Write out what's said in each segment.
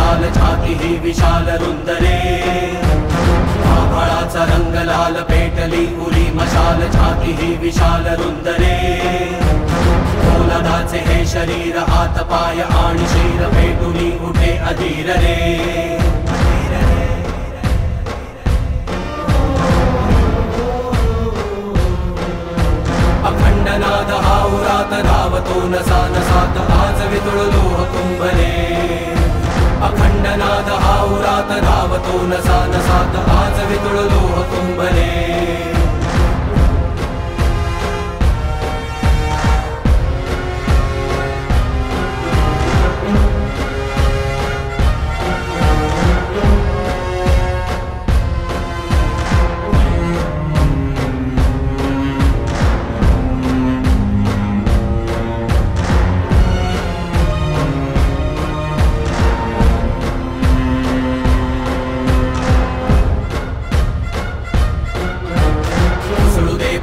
मशाल छाती ही विशाल रुंदरे आभाळाचा रंग लाल पेटली उरी मशाल छाती ही विशाल रुंदरे पोलादाचे हे शरीर हात पाय आणि शिर पेटुनी उठे अधीर रे अखंडनाद हाउरात धावतो नसा नसात आज वितुळ लोह कुंभरे अखंडनाद हाउरात धावतो नसा नसात आज वितुळ लोह कुंभरे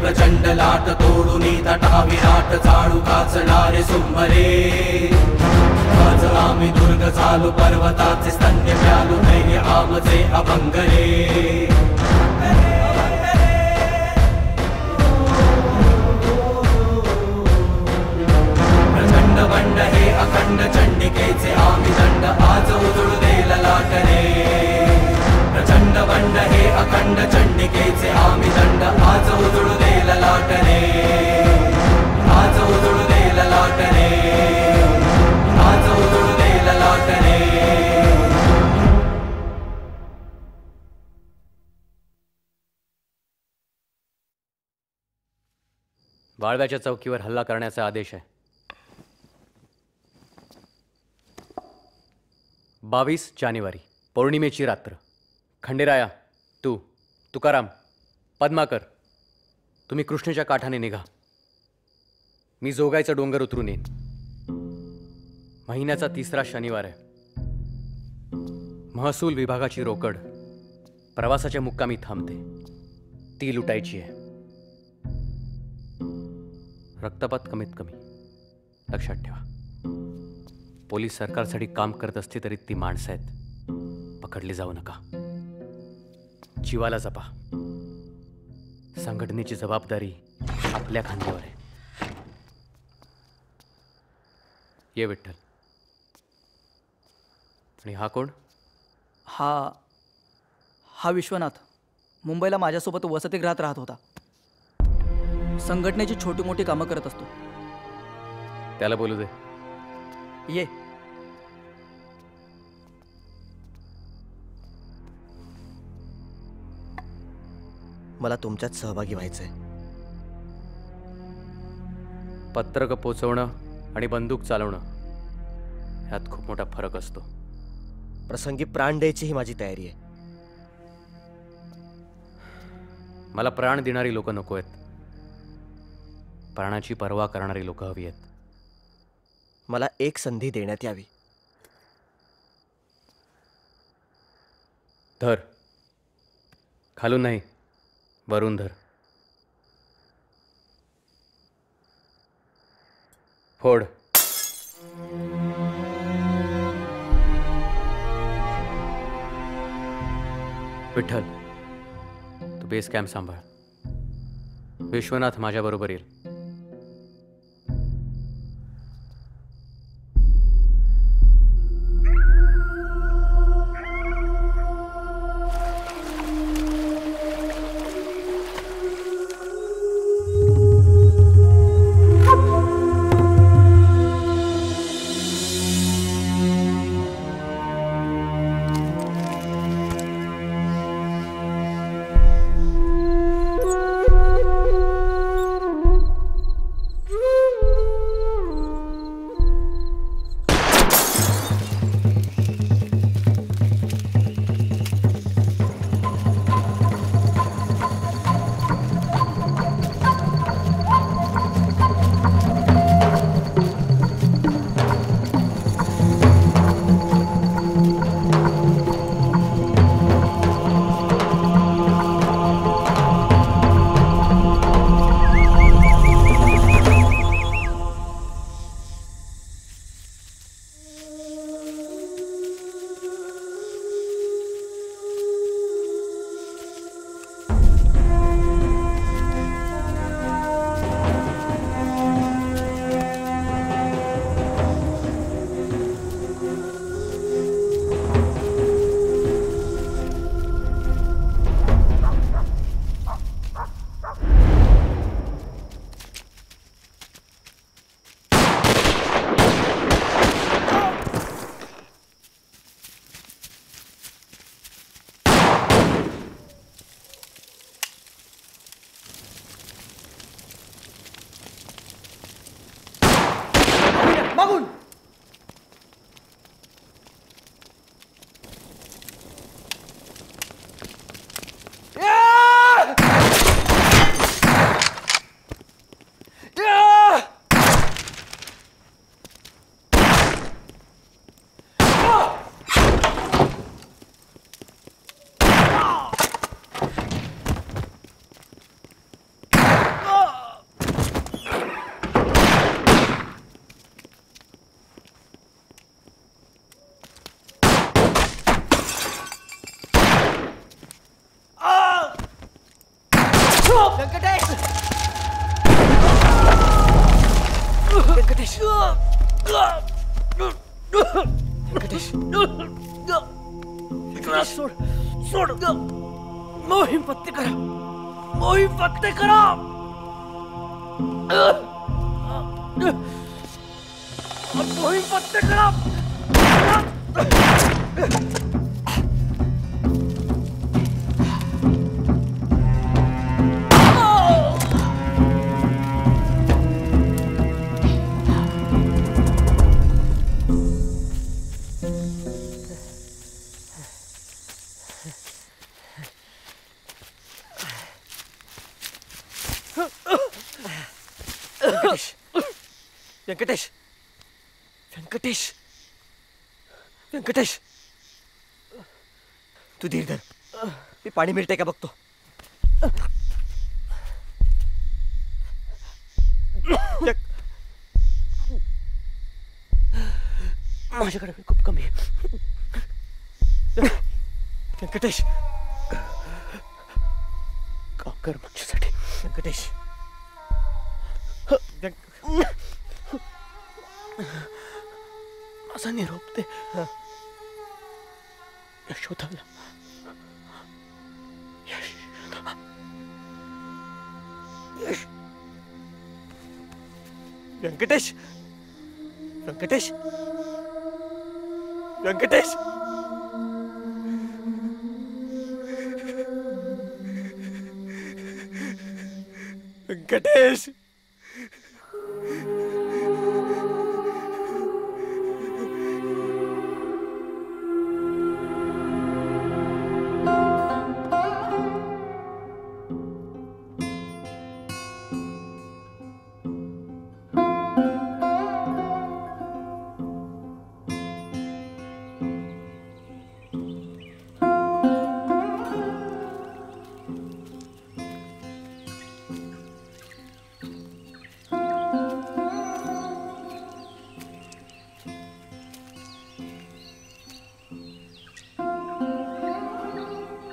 प्रचंड लाट तोडुनी तटा विराट चाळू काचणारे सुंभरे आज आम्ही दुर्ग चालू पर्वताचे स्तन्य प्यालू धैर्य आमचे अभंगरे प्रचंड बंड हे अखंड चंडिकेचे आम्ही दंड आज उजळू दे ललाट रे प्रचंड बंड हे अखंड चंडिकेचे आम्ही दंड आज उजळू दे ललाट रे आज उजळू दे ललाट रे आज उजळू दे ललाट रे वाळव्याच्या चौकीवर हल्ला करण्याचा आदेश आहे. 22 जानेवारी पौर्णिमेची रात्र. खंडेराया, तू, तुकाराम, पद्माकर, तुम्ही कृष्णेच्या काठाने निघा. मी जोगायचा डोंगर उतरून येईन. महिन्याचा 3रा शनिवार आहे. महसूल विभागाची रोकड प्रवासाच्या मुक्कामी थांबते. ती लुटायची आहे. रक्तपात कमीत कमी लक्षात ठेवा. पोलीस सरकारसाठी काम करत असते तरी ती माणसं आहेत. पकडली जाऊ नका. जीवाला जपा. संघटनेची जबाबदारी आपल्या खांद्यावर आहे. ये विठ्ठल. आणि हा कोण? हा विश्वनाथ. मुंबईला माझ्यासोबत वसतिगृहात राहत होता. संघटनेची छोटी मोठी कामं करत असतो. त्याला बोलू दे. ये. मला तुमच्यात सहभागी व्हायचंय. पत्रक पोचवणं आणि बंदूक चालवणं ह्यात खूप मोठा फरक असतो. प्रसंगी प्राण द्यायची ही माझी तयारी आहे. मला प्राण देणारी लोक नको आहेत. प्राणाची पर्वा करणारी लोक हवी आहेत. मला एक संधी देण्यात यावी. धर. खालून नाही, वरून धर. फोड. विठ्ठल, तू बेस कॅम्प सांभाळ. विश्वनाथ माझ्याबरोबर येईल. मागून. सोड सोड मोहीम पत्ते करा. मोहीम पत्ते करा. मोहीम पत्ते करा. व्यंकटेश व्यंकटेश व्यंकटेश तू धीर धर. मी पाणी मिळते का बघतो. माझ्याकडे खूप कमी आहे. व्यंकटेश काम कर माझ्यासाठी. व्यंकटेश माझा निरोप दे यशोदाला. व्यंकटेश व्यंकटेश व्यंकटेश व्यंकटेश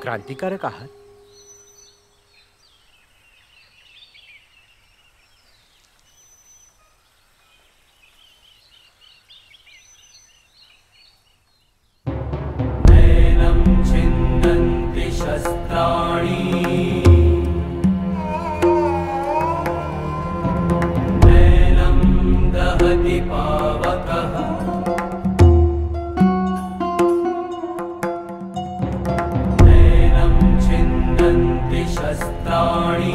क्रांतिकारक आहात. नैनं छिन्दन्ति शस्त्राणि नैनं दहति पावकः शस्त्राणि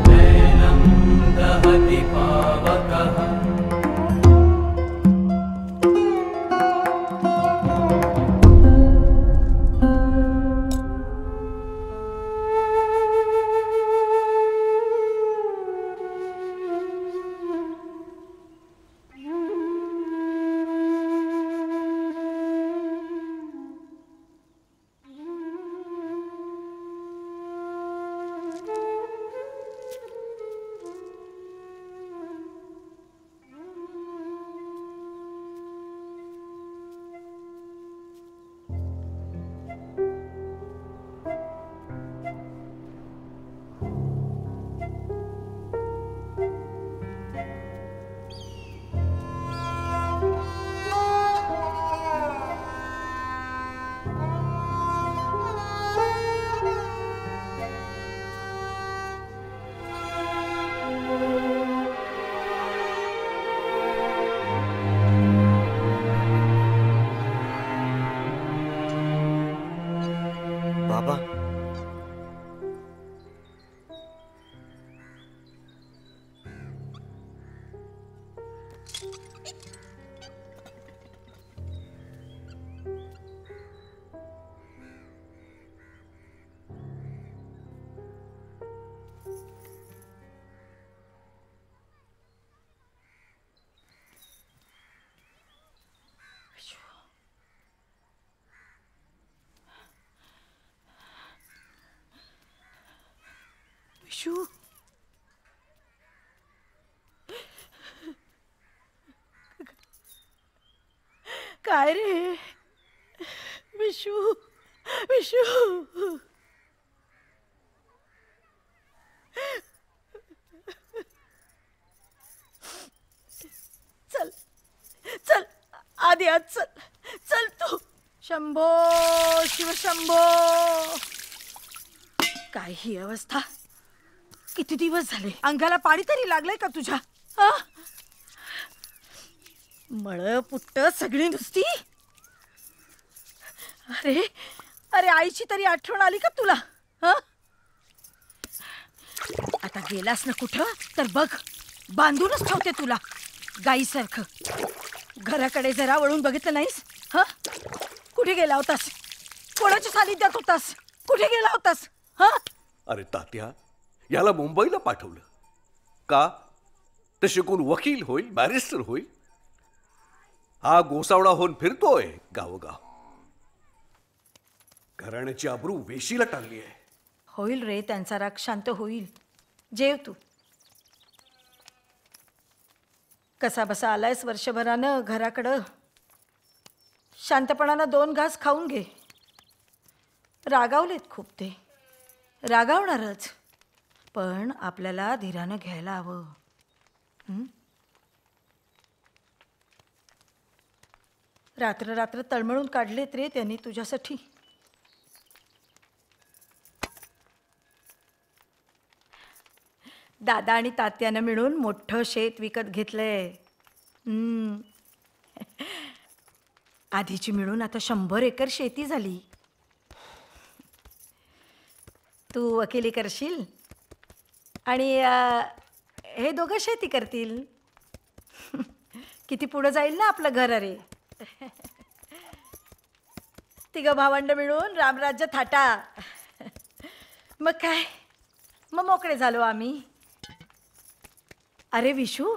नैनं दहति पावकः विशू, काय रे विशू, विशू, चल चल आधी आज चल, चल तू. शंभो शिव शंभो. काय ही अवस्था, किती दिवस झाले, अंगाला पाणी तरी लागलंय का तुझ्या? मळ पुट्ट सगळी नुसती. अरे अरे आईची तरी आठवण आली का तुला? आता गेलास ना कुठं तर बघ, बांधूनच ठेवते तुला गाईसारखं. घराकडे जरा वळून बघितलं नाहीस? कुठे गेला होतास? कोणाच्या सानिध्यात होतास? कुठे गेला होतास? अरे तात्या, याला मुंबईला पाठवलं का? तर शिकून वकील होईल, बॅरिस्टर होईल. हा गोसावडा होऊन फिरतोय गावोगाव. घराण्याची आबरू वेशीला टांगली आहे. होईल रे त्यांचा राग शांत होईल. जेव तू. कसा बसा आलायस वर्षभरानं घराकडं. शांतपणानं 2 घास खाऊन घे. रागावलेत खूप ते, रागावणारच, पण आपल्याला धीरानं घ्यायला हवं. रात्र रात्र तळमळून काढलेत रे त्यांनी तुझ्यासाठी. दादा आणि तात्यानं मिळून मोठं शेत विकत घेतलंय. आधीची मिळून आता 100 एकर शेती झाली. तू वकिली करशील आणि हे दोघं शेती करतील. किती पुढं जाईल ना आपलं घर. अरे 3 भावंड मिळून रामराज्य थाटा. मग काय, मग मोकळे झालो आम्ही. अरे विशू,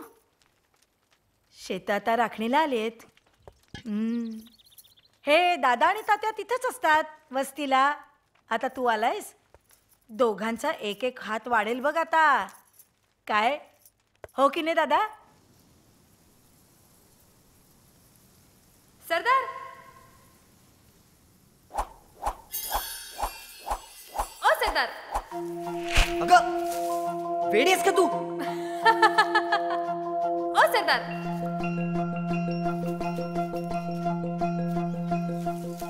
शेत आता राखणीला आलेत. हे दादा आणि तात्या तिथेच असतात वस्तीला. आता तू आलायस, दोघांचा 1-1 हात वाढेल बघ आता. काय हो की नाही दादा? सरदार, ओ सरदार. अगं वेडी आहेस का तू? ओ सरदार.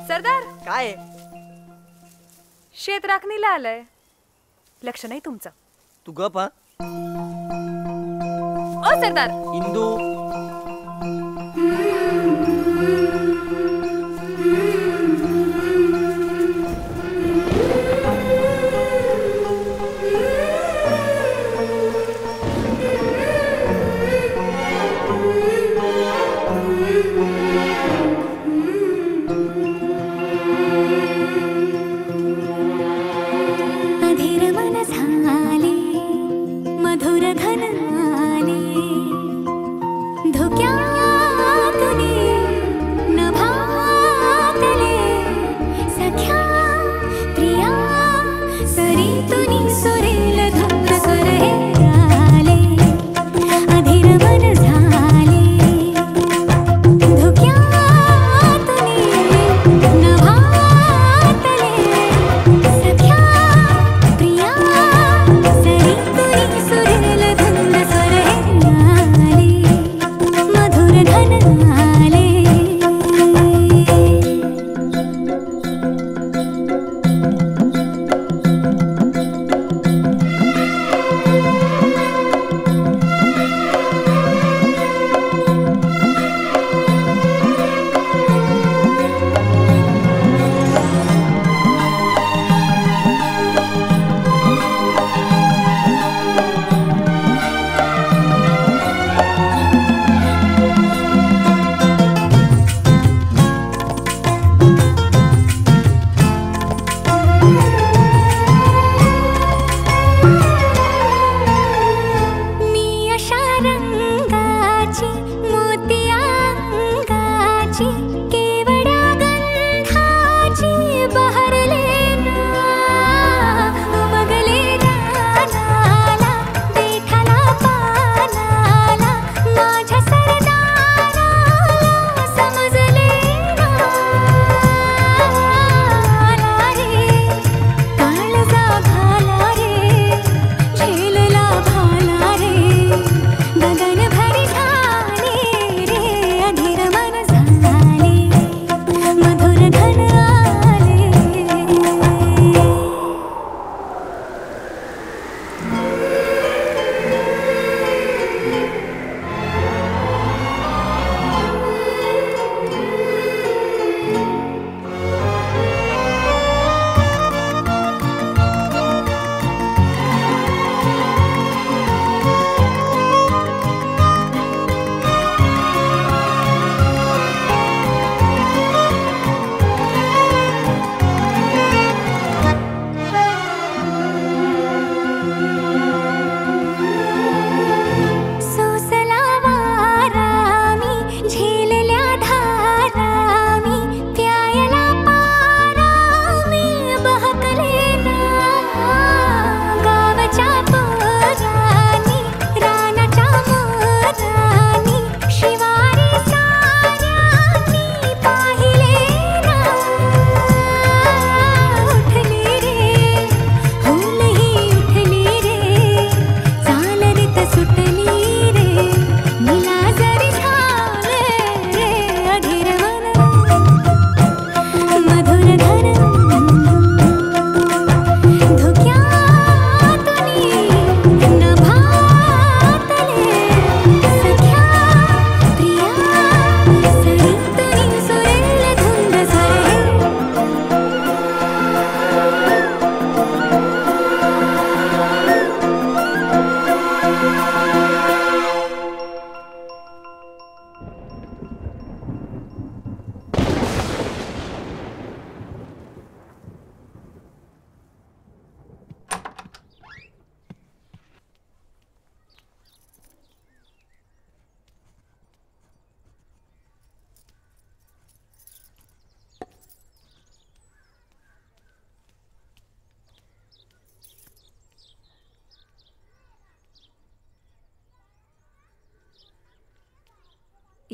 सरदार, काय शेत राखणीला आलंय. लक्ष नाही तुमचं. तू गप. हा ओ सरदार. इंदू, सुरेल धुंद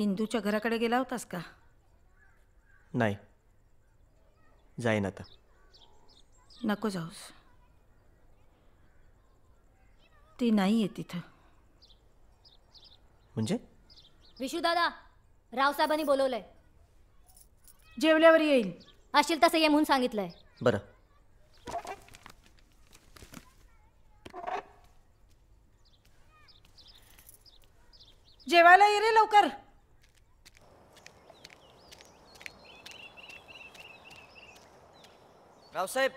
इंदूच्या घराकडे गेला होतास का? नाही, जाईन आता. नको जाऊस, ती नाहीये तिथं. म्हणजे? विशू दादा, रावसाहेबांनी बोलवलंय. जेवल्यावर येईल. असशील तसं ये म्हणून सांगितलंय. बरं. जेवायला ये रे लवकर. रावसाहेब,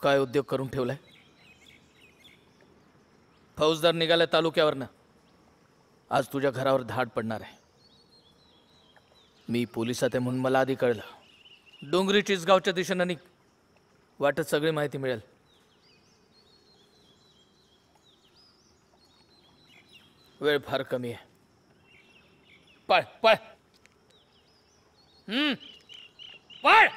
काय उद्योग करून ठेवलाय? फौजदार निघालाय तालुक्यावरनं. आज तुझ्या घरावर धाड पडणार आहे. मी पोलिसात आहे म्हणून मला आधी कळलं. डोंगरी चिचगावच्या दिशेनं निघ, वाटत सगळी माहिती मिळेल. वेळ फार कमी आहे. पळ पळ. पळ.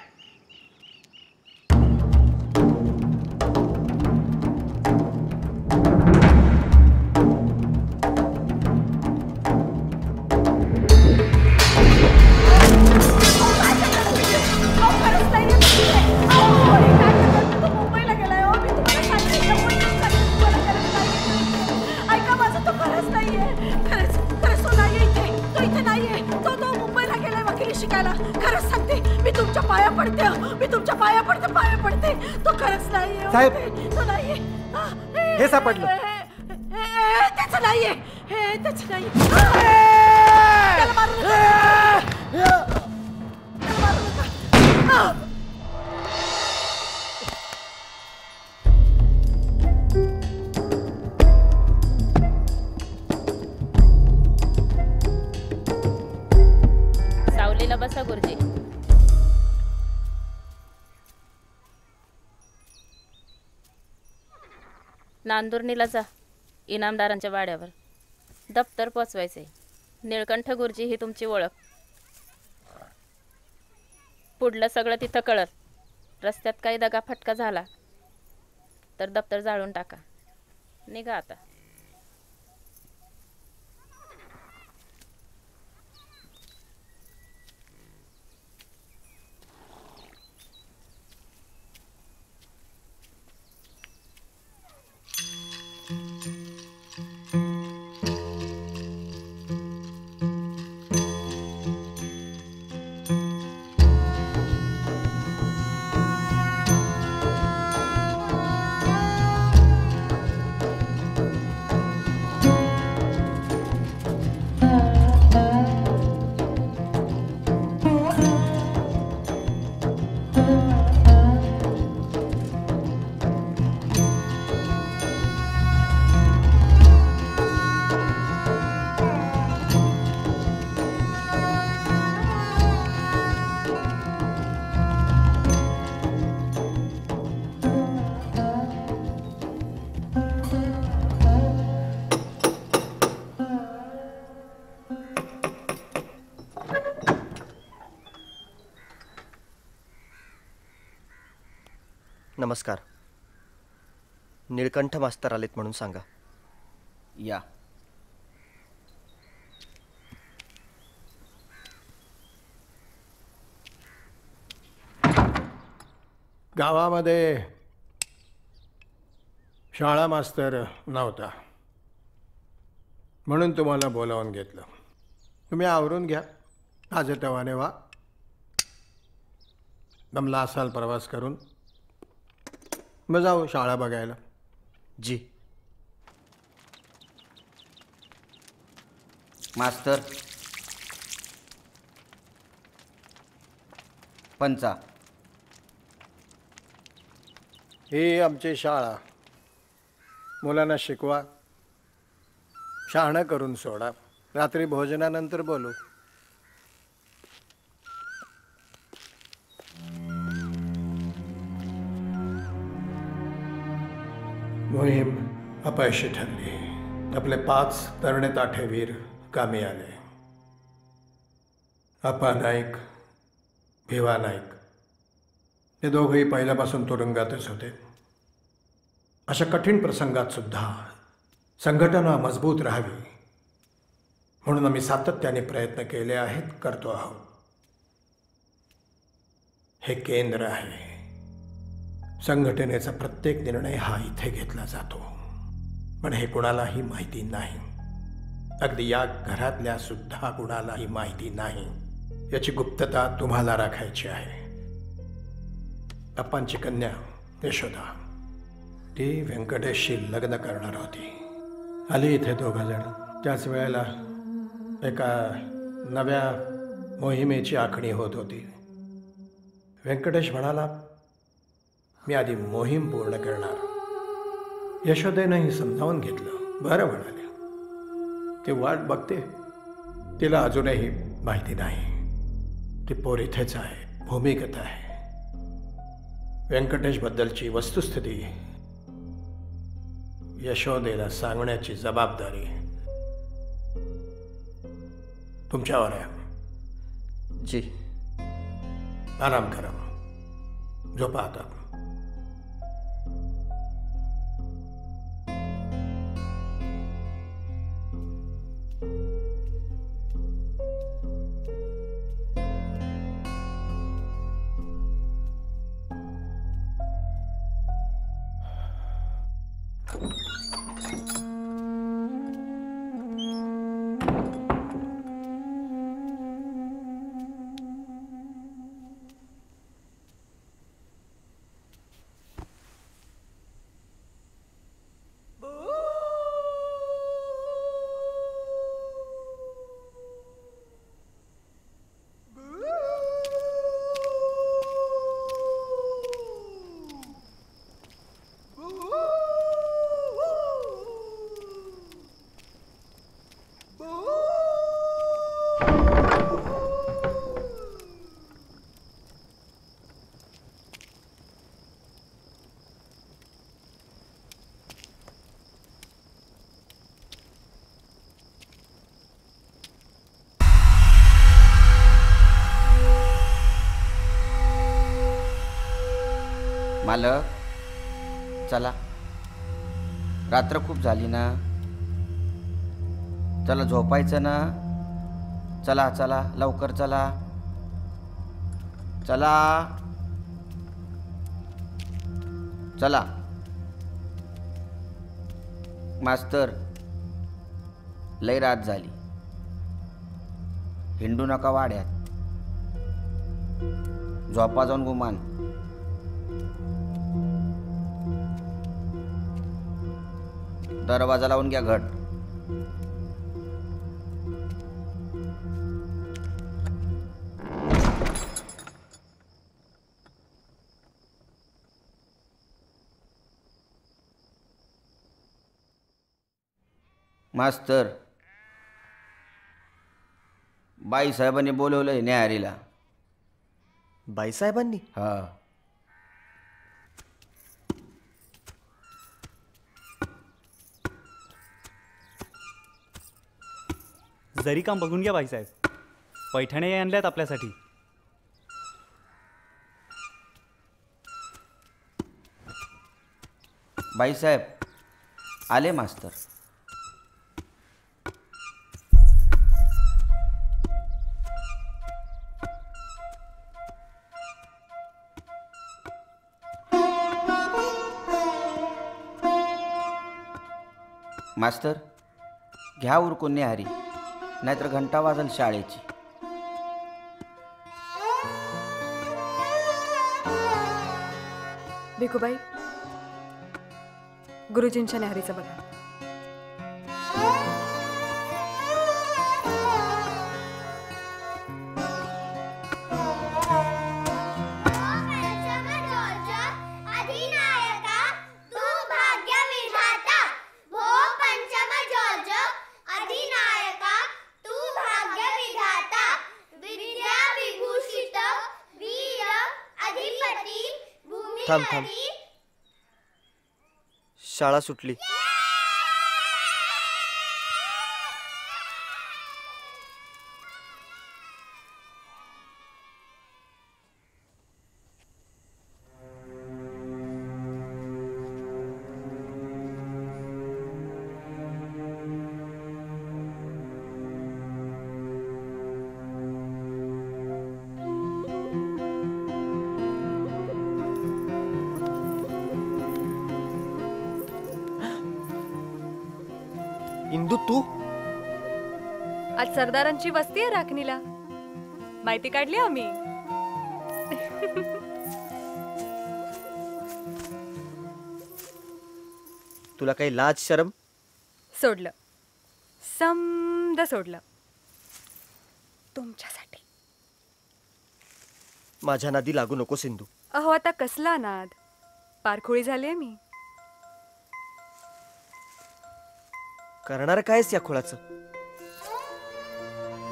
साहेब, हे सापडलं. त्याचं नाहीये, त्याचं नाही. त्याला मारू नका. त्याला मारू नका. सावलीला बसा गुरुजी. नांदुर्णीला जा, इनामदारांच्या वाड्यावर दप्तर पोचवायचे. निळकंठ गुरुजी ही तुमची ओळख. पुढलं सगळं तिथं कळत. रस्त्यात काही दगाफटका झाला तर दप्तर जाळून टाका. निघा आता. नमस्कार. निळकंठ मास्तर आलेत म्हणून सांगा. या. गावामध्ये शाळा मास्तर नव्हता म्हणून तुम्हाला बोलावून घेतलं. तुम्ही आवरून घ्या, ताजेतवाने व्हा. दमला असाल प्रवास करून. मग जाऊ शाळा बघायला. जी. मास्तर पंचा, ही आमची शाळा. मुलांना शिकवा, शहाणं करून सोडा. रात्री भोजनानंतर बोलू. मोहीम अपयशी ठरली. आपले 5 तरणे ताठे वीर कामी आले. आपा नाईक, भिवा नाईक हे दोघंही पहिल्यापासून तुरुंगातच होते. अशा कठीण प्रसंगात सुद्धा संघटना मजबूत राहावी म्हणून आम्ही सातत्याने प्रयत्न केले आहेत, करतो आहोत. हे केंद्र आहे. संघटनेचा प्रत्येक निर्णय हा इथे घेतला जातो, पण हे कुणालाही माहिती नाही. अगदी या घरातल्या सुद्धा कुणालाही माहिती नाही. याची गुप्तता तुम्हाला राखायची आहे. अप्पांची कन्या यशोदा, ती व्यंकटेशशी लग्न करणार होती. आली इथे दोघं जण. त्याच वेळेला एका नव्या मोहिमेची आखणी होत होती. व्यंकटेश म्हणाला, मी आधी मोहीम पूर्ण करणार. यशोदेनंही समजावून घेतलं. बरं म्हणाले. ती वाट बघते. तिला अजूनही माहिती नाही. ती पोर इथेच आहे, भूमिगत आहे. व्यंकटेशबद्दलची वस्तुस्थिती यशोदेला सांगण्याची जबाबदारी तुमच्यावर आहे. जी. आराम करा. झोपा आता. मालक, चला. रात्र खूप झाली ना. चला झोपायचं ना. चला चला लवकर चला. चला चला. मास्तर, लय रात झाली. हिंडू नका वाड्यात. झोपा जाऊन गुमान. दरवाजा लावून घ्या घट. मास्तर, बाईसाहेबांनी बोलवलंय न्याहारीला. बाईसाहेबांनी? हा. जरी काम बघून घ्या बाईसाहेब. पैठण्या आणल्यात आपल्यासाठी. बाईसाहेब आले मास्तर. मास्तर, घ्या उरकून न्याहारी, नाहीतर घंटा वाजल शाळेची. भिकूबाई, गुरुजींच्या न्याहारीचं बघा. थांब थांब. शाळा सुटली. इंदू तू आज सरदारांची वस्ती आहे राखणीला. माहिती काढली आम्ही. तुला काही लाज शरम? सोडलं, समद सोडलं तुमच्यासाठी. माझ्या नादी लागू नको सिंधू. अहो आता कसला नाद, पारखोळी झाली मी. करणार कायस या खोळाचं?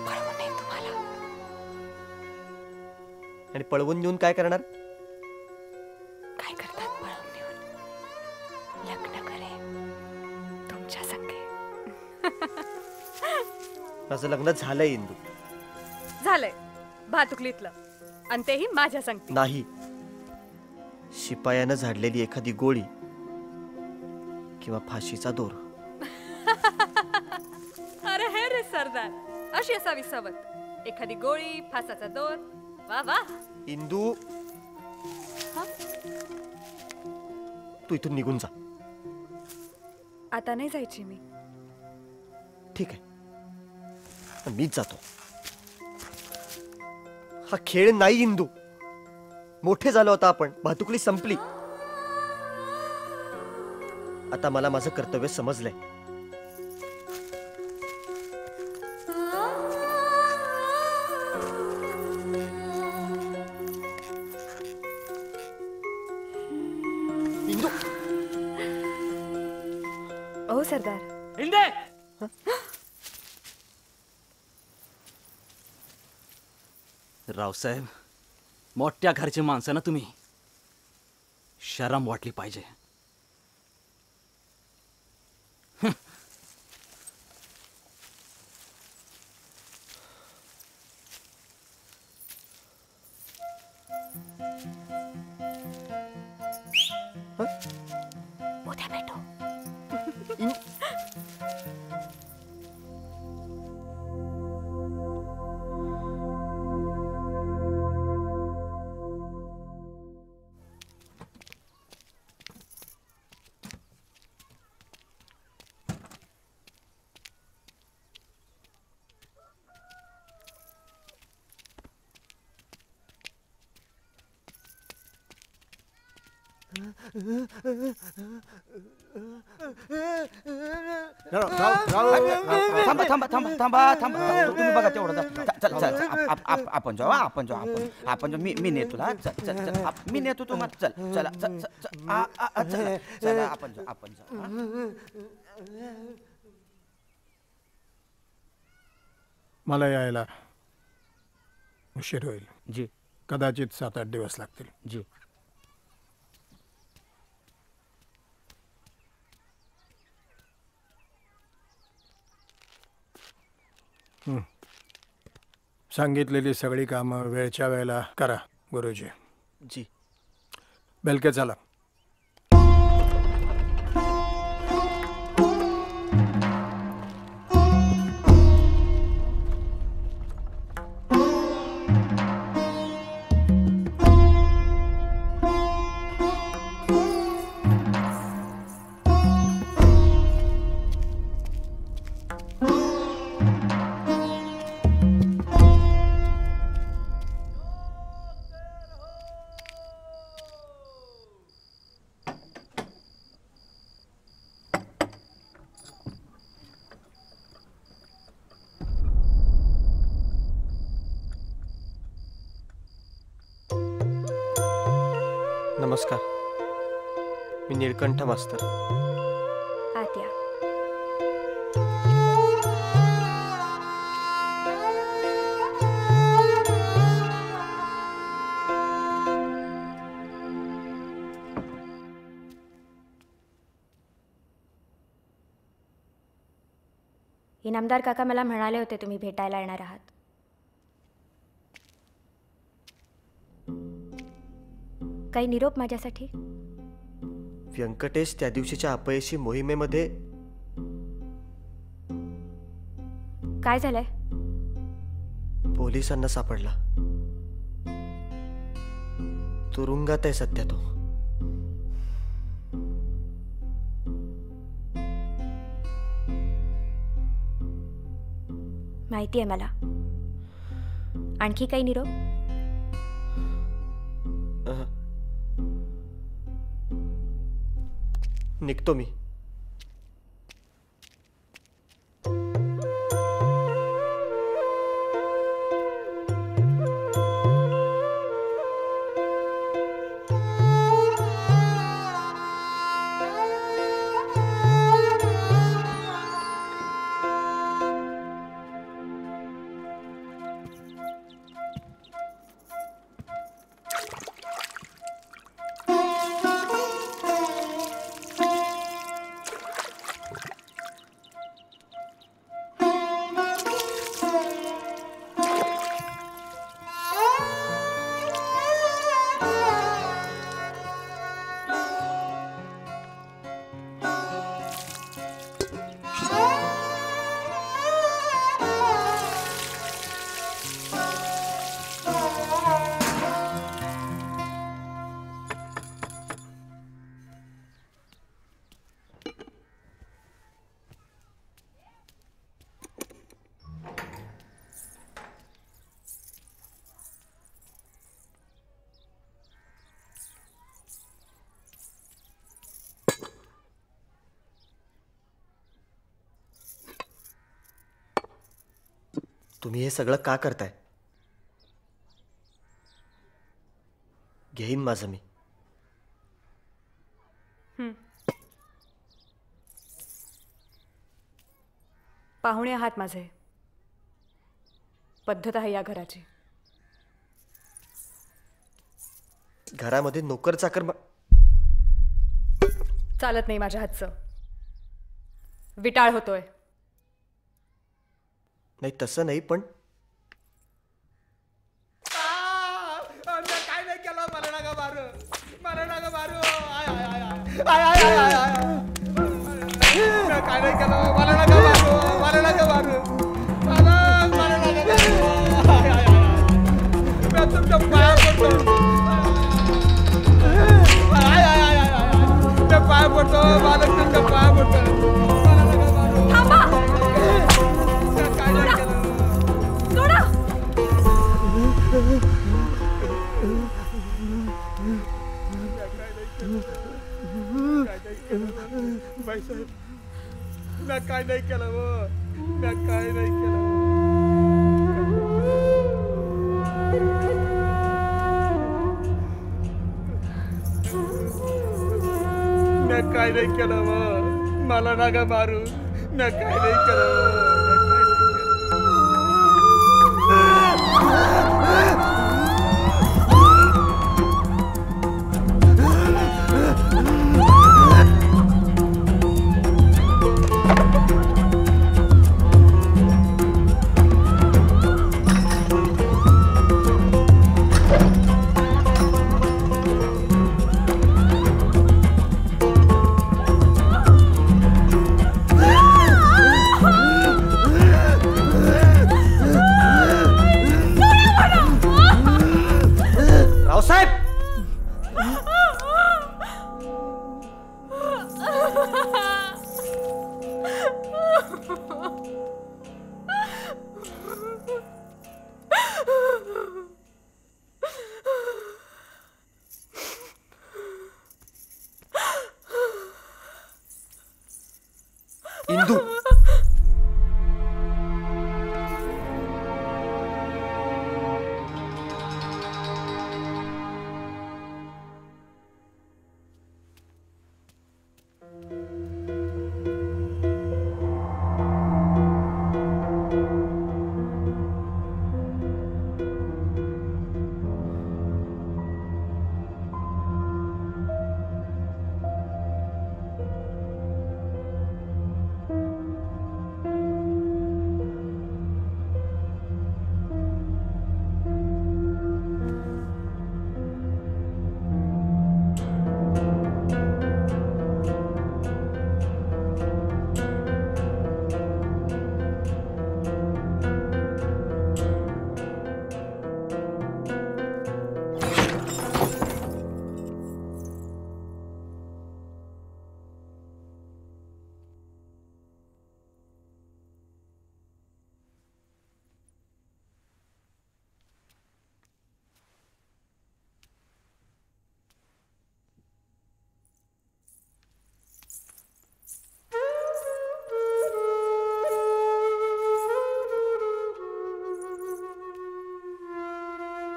पळवून नेईन तुम्हाला. आणि पळवून नेऊन काय करणार? काय करतात पळवून नेऊन? लग्न करेन तुमच्या संगे. माझं लग्न झालंय इंदू. झालंय भातुकलीतलं, आणि तेही माझ्या संगती. नाही, शिपायानं झाडलेली एखादी गोळी किंवा फाशीचा दोर. अरे हे रे सरदार, अशी असावी सवत. एखादी गोळी, फासाचा दोर. वा वा इंदू, तू इथून निघून जा. आता नाही जायची मी. ठीक आहे, पण मीच जातो. हा खेळ नाही इंदू. मोठे झालो होता आपण, भातुकली संपली. आता मला माझं कर्तव्य समजलंय. इंदू, ओ सरदार. इंदे, रावसाहेब, मोठ्या घरची माणसं ना तुम्ही. शरम वाटली पाहिजे. उद्या भेटू. थांबा थांबा थांबा थांबा थांबा. तुम्ही बघा तेवढं. चल चल आपण जाऊ. आपण जाऊ. आपण जाऊ. मी नेतो तुला. चल चल चल. मी नेतो तुम्हाला. चल चला. चल चल. चला आपण जाऊ. आपण जाऊ. मला यायला उशीर होईल जी. कदाचित 7-8 दिवस लागतील. जी. सांगितलेली सगळी कामं वेळच्या वेळेला करा गुरुजी. जी. बेलके चला. नमस्कार, मी नीलकंठ मास्तर. आत या. इनामदार काका मला म्हणाले होते तुम्ही भेटायला येणार आहात. काही निरोप माझ्यासाठी? व्यंकटेश त्या दिवशीच्या अपयशी मोहिमेमध्ये काय झालंय? पोलिसांना सापडला. तुरुंगात आहे सध्या तो. माहिती आहे मला. आणखी काही निरोप? निघतो मी. तुम्ही हे सगळं का करताय? घेईन माझं मी. पाहुणे आहात माझे. पद्धत आहे या घराची. घरामध्ये नोकर चाकर चालत नाही माझ्या हातचं. विटाळ होतोय. नाही तसं नाही, पण काय नाही केलं. मला नका मारू, मला नका मारू. I I I I I काय नाही केलं. मला नका मारू, मला नका मारू. मला नका मारू. आय आय आय मी तुमच्या पाया पडतो. आय आय आय आय मी पाया पडतो. मला तुमच्या पाया पडतो. मला नका मारू. काय नाही केलं. बाईसाहेब मी काय नाही केलं. मी काय नाही केलं. मी काय नाही केलं. मला नका मारू. मी काय नाही केलं. इंदू,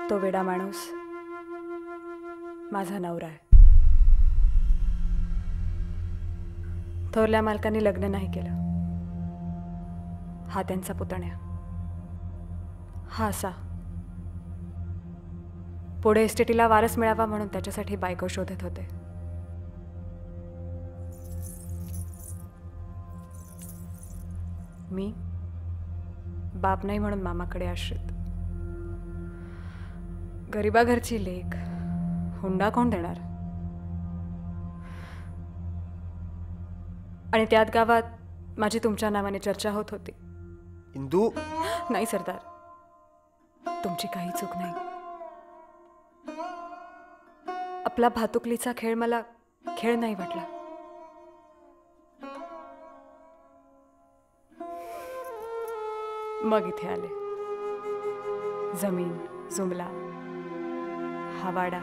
तो वेडा माणूस माझा नवरा आहे. थोरल्या मालकांनी लग्न नाही केलं. हा त्यांचा पुतण्या. हा असा पुढे इस्टेटीला वारस मिळावा म्हणून त्याच्यासाठी बायको शोधत होते. मी बाप नाही म्हणून मामाकडे आश्रित. गरीबा घरची लेक, हुंडा कोण देणार? आणि त्यात गावात माझी तुमच्या नावाने चर्चा होत होती. इंदू. नाही सरदार, तुमची काही चूक नाही. आपला भातुकलीचा खेळ मला खेळ नाही वाटला. मग इथे आले. जमीन, जुमला, हवाडा,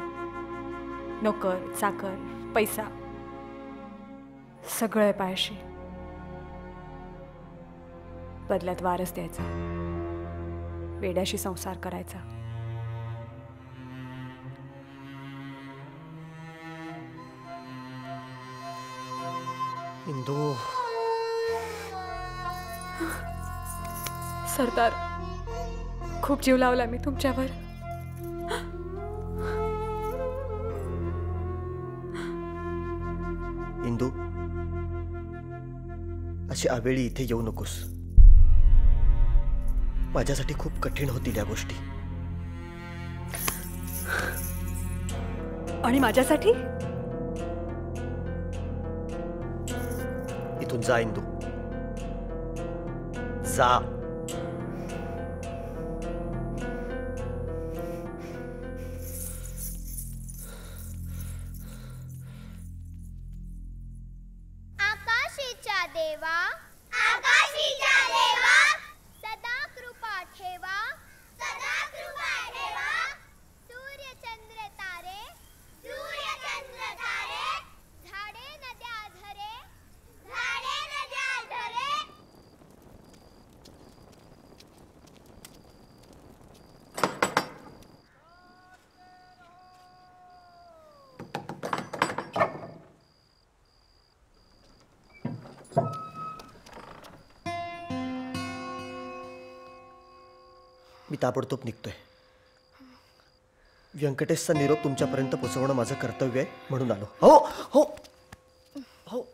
नोकर, चाकर, पैसा सगळं पायाशी. बदल्यात वारस द्यायचा, वेड्याशी संसार करायचा. इंदू. सरदार, खूप जीव लावला मी तुमच्यावर. इंदू, अशी आवेळी इथे येऊ नकोस. माझ्यासाठी खूप कठीण होतील या गोष्टी. आणि माझ्यासाठी? इथून जा इंदू, जा. आकाशीच्या देवा, आकाशीच्या देवा, सदा कृपा ठेवा, सदा कृपा ठेवा. सूर्य चंद्र तारे, सूर्य चंद्र तारे, झाडे नद्या झरे, झाडे नद्या झरे. मी ताबडतोब निघतोय. व्यंकटेशचा निरोप तुमच्यापर्यंत पोहोचवणं माझं कर्तव्य आहे म्हणून आलो. हो हो हो.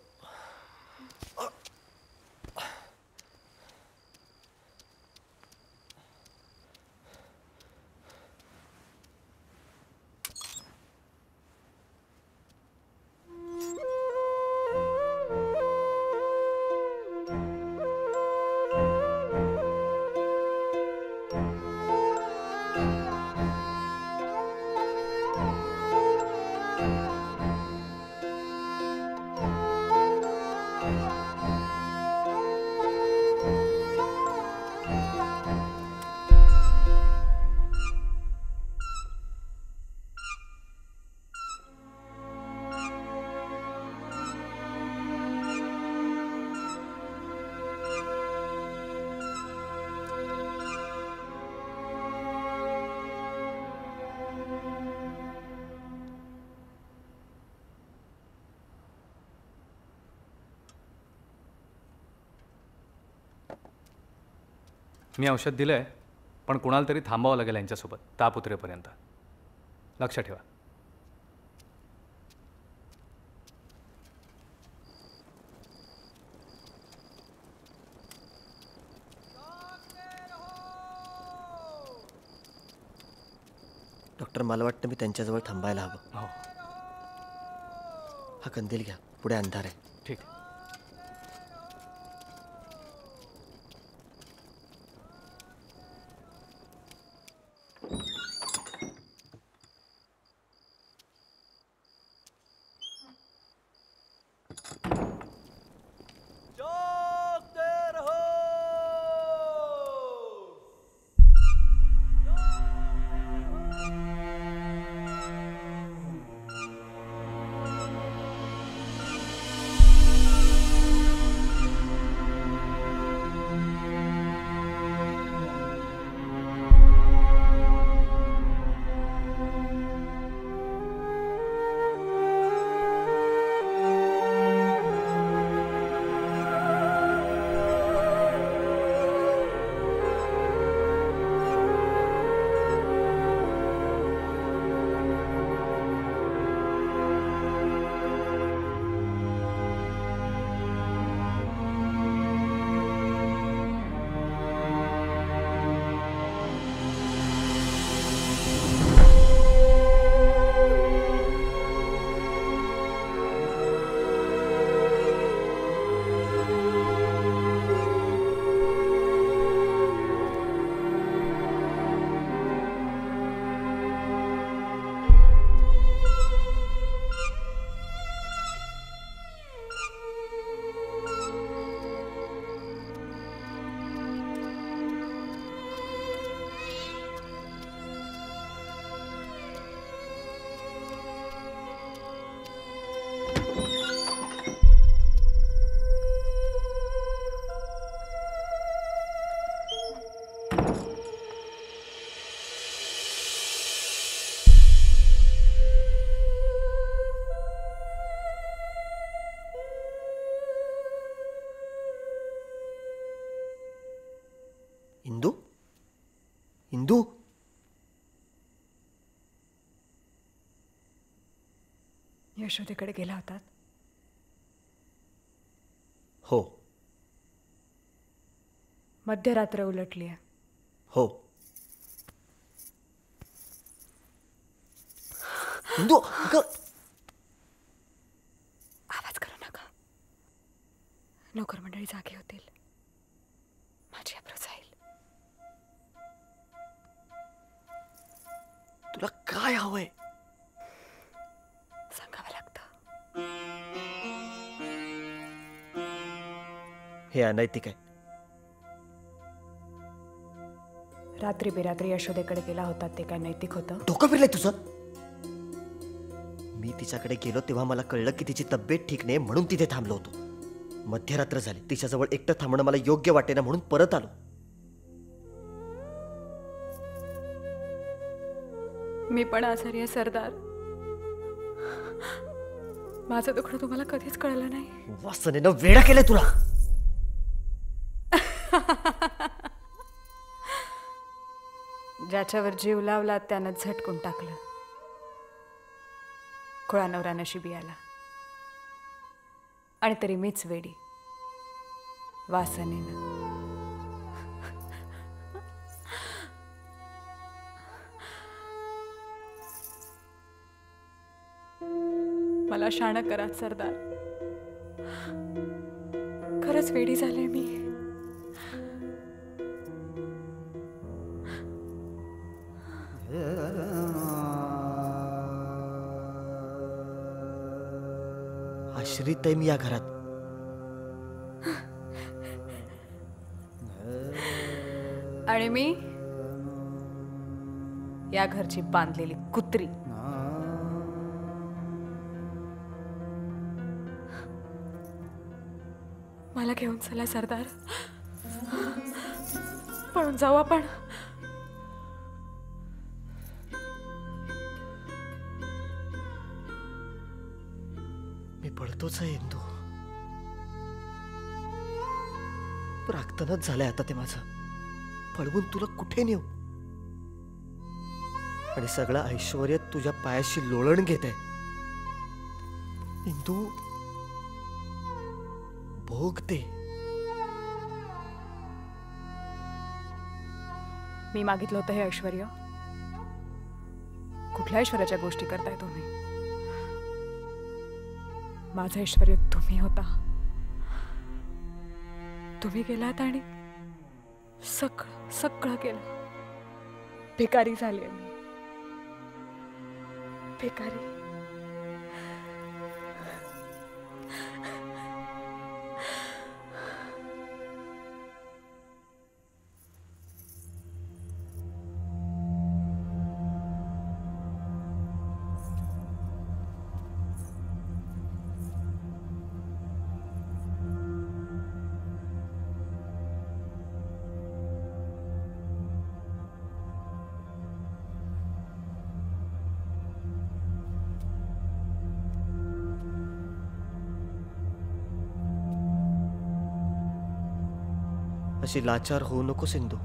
मी औषध दिलं आहे, पण कुणाला तरी थांबावं लागेल यांच्यासोबत ताप उतरेपर्यंत. लक्ष ठेवा. डॉक्टर, मला वाटतं मी त्यांच्याजवळ थांबायला हवं. हो. हा कंदील घ्या, पुढे अंधार आहे. ठीक. यशोदेकडे गेला होतात? हो. मध्यरात्र उलटली आहे. हो. इंदू, आवाज करू नका. नोकर मंडळी जागे होतील. माझी अब्रू जाईल. तुला काय हवंय? सांगावं लागतं. हे अनैतिक आहे. रात्री बेरात्री यशोदेकडे गेला होता ते काय नैतिक होतं? डोकं फिरलंय तुझं? मी तिच्याकडे गेलो तेव्हा मला कळलं की तिची तब्येत ठीक नाही म्हणून तिथे थांबलो होतो. मध्यरात्र झाली. तिच्याजवळ एकटं थांबणं मला योग्य वाटेना म्हणून परत आलो. मी पण आजारी आहे सरदार. माझं दुखणं तुम्हाला कधीच कळलं नाही. वासनेनं वेडा केलंय तुला. ज्याच्यावर जीव लावला त्यानं झटकून टाकलं. खोळा नवरा नशिबी आला. आणि तरी मीच वेडी. वासनेनं. मला शाणं करा सरदार. खरंच वेडी झाले मी. आश्रित आहे मी या घरात. आणि मी या घरची बांधलेली कुत्री. मला घेऊन चला सरदार. पळून जाऊ आपण. मी पळतोच आहे इंदू. प्राक्तनच झालंय आता ते माझं. पळवून तुला कुठे नेऊ? आणि सगळं ऐश्वर्य तुझ्या पायाशी लोळण घेत आहे. इंदू भोगते. मी मागितलं होतं हे ऐश्वर्य. कुठल्या ऐश्वर्याच्या गोष्टी करताय तुम्ही? माझं ऐश्वर्य तुम्ही होता. तुम्ही गेलात आणि सगळं सगळं केलं. भिकारी झाली मी. भिकारी. अशी लाचार होऊ नको सिंधू.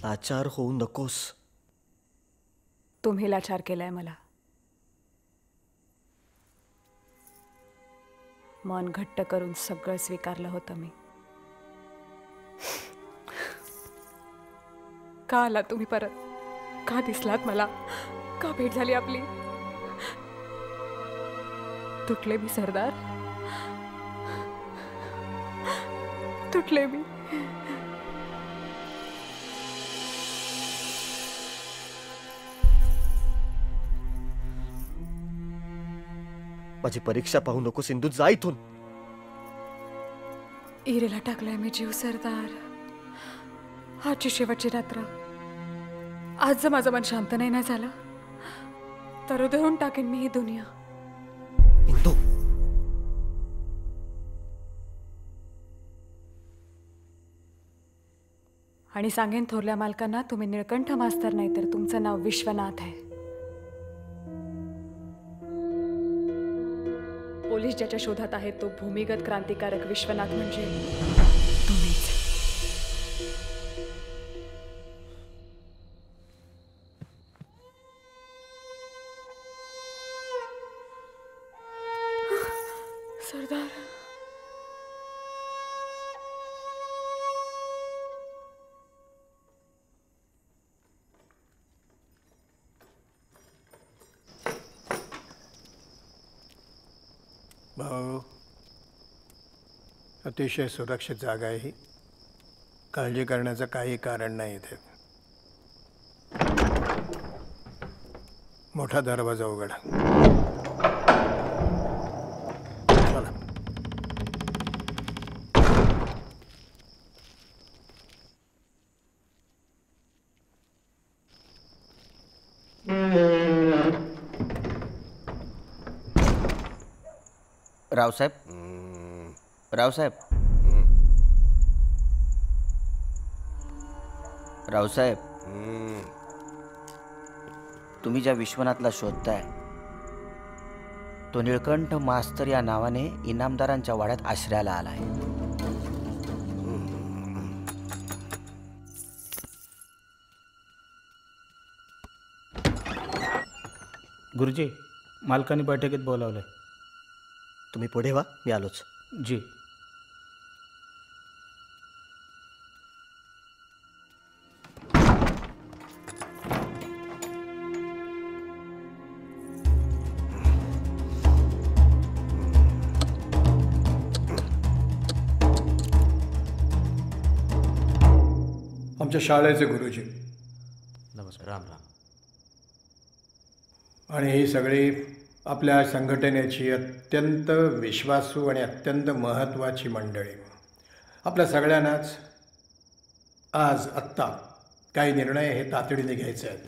लाचार होऊ नकोस. तुम्ही लाचार केलाय मला. मन घट्ट करून सगळं स्वीकारलं होतं मी. का आला तुम्ही परत? का दिसलात मला? का भेट झाली आपली? तुटले मी सरदार. तुटले मी. माझी परीक्षा पाहू नको सिंधू. जा इथून. इरेला टाकलाय मी जीव सरदार. आजची शेवटची रात्र. आज जर माझं मन शांत नाही झालं तर उधळून टाकेन मी ही दुनिया. इंदू. आणि सांगेन थोरल्या मालकांना तुम्ही निळकंठ मास्तर नाही तर तुमचं नाव विश्वनाथ आहे. पोलीस ज्याच्या शोधात आहे तो भूमिगत क्रांतिकारक विश्वनाथ म्हणजे तुम्हीच. भाऊ, अतिशय सुरक्षित जागा आहे ही. काळजी करण्याचं काही कारण नाही इथे. मोठा दरवाजा उघडा. चला. रावसाहेब, रावसाहेब, रावसाहेब, तुम्ही ज्या विश्वनाथला शोधताय तो निळकंठ मास्तर या नावाने इनामदारांच्या वाड्यात आश्रयाला आलाय. गुरुजी, मालकाने बैठकीत बोलावलंय. तुम्ही पुढे व्हा, मी आलोच. जी. आमच्या शाळेचे गुरुजी. नमस्कार. राम राम. आणि ही सगळी आपल्या संघटनेची अत्यंत विश्वासू आणि अत्यंत महत्त्वाची मंडळी. आपल्या सगळ्यांनाच आज आत्ता काही निर्णय हे तातडीने घ्यायचे आहेत.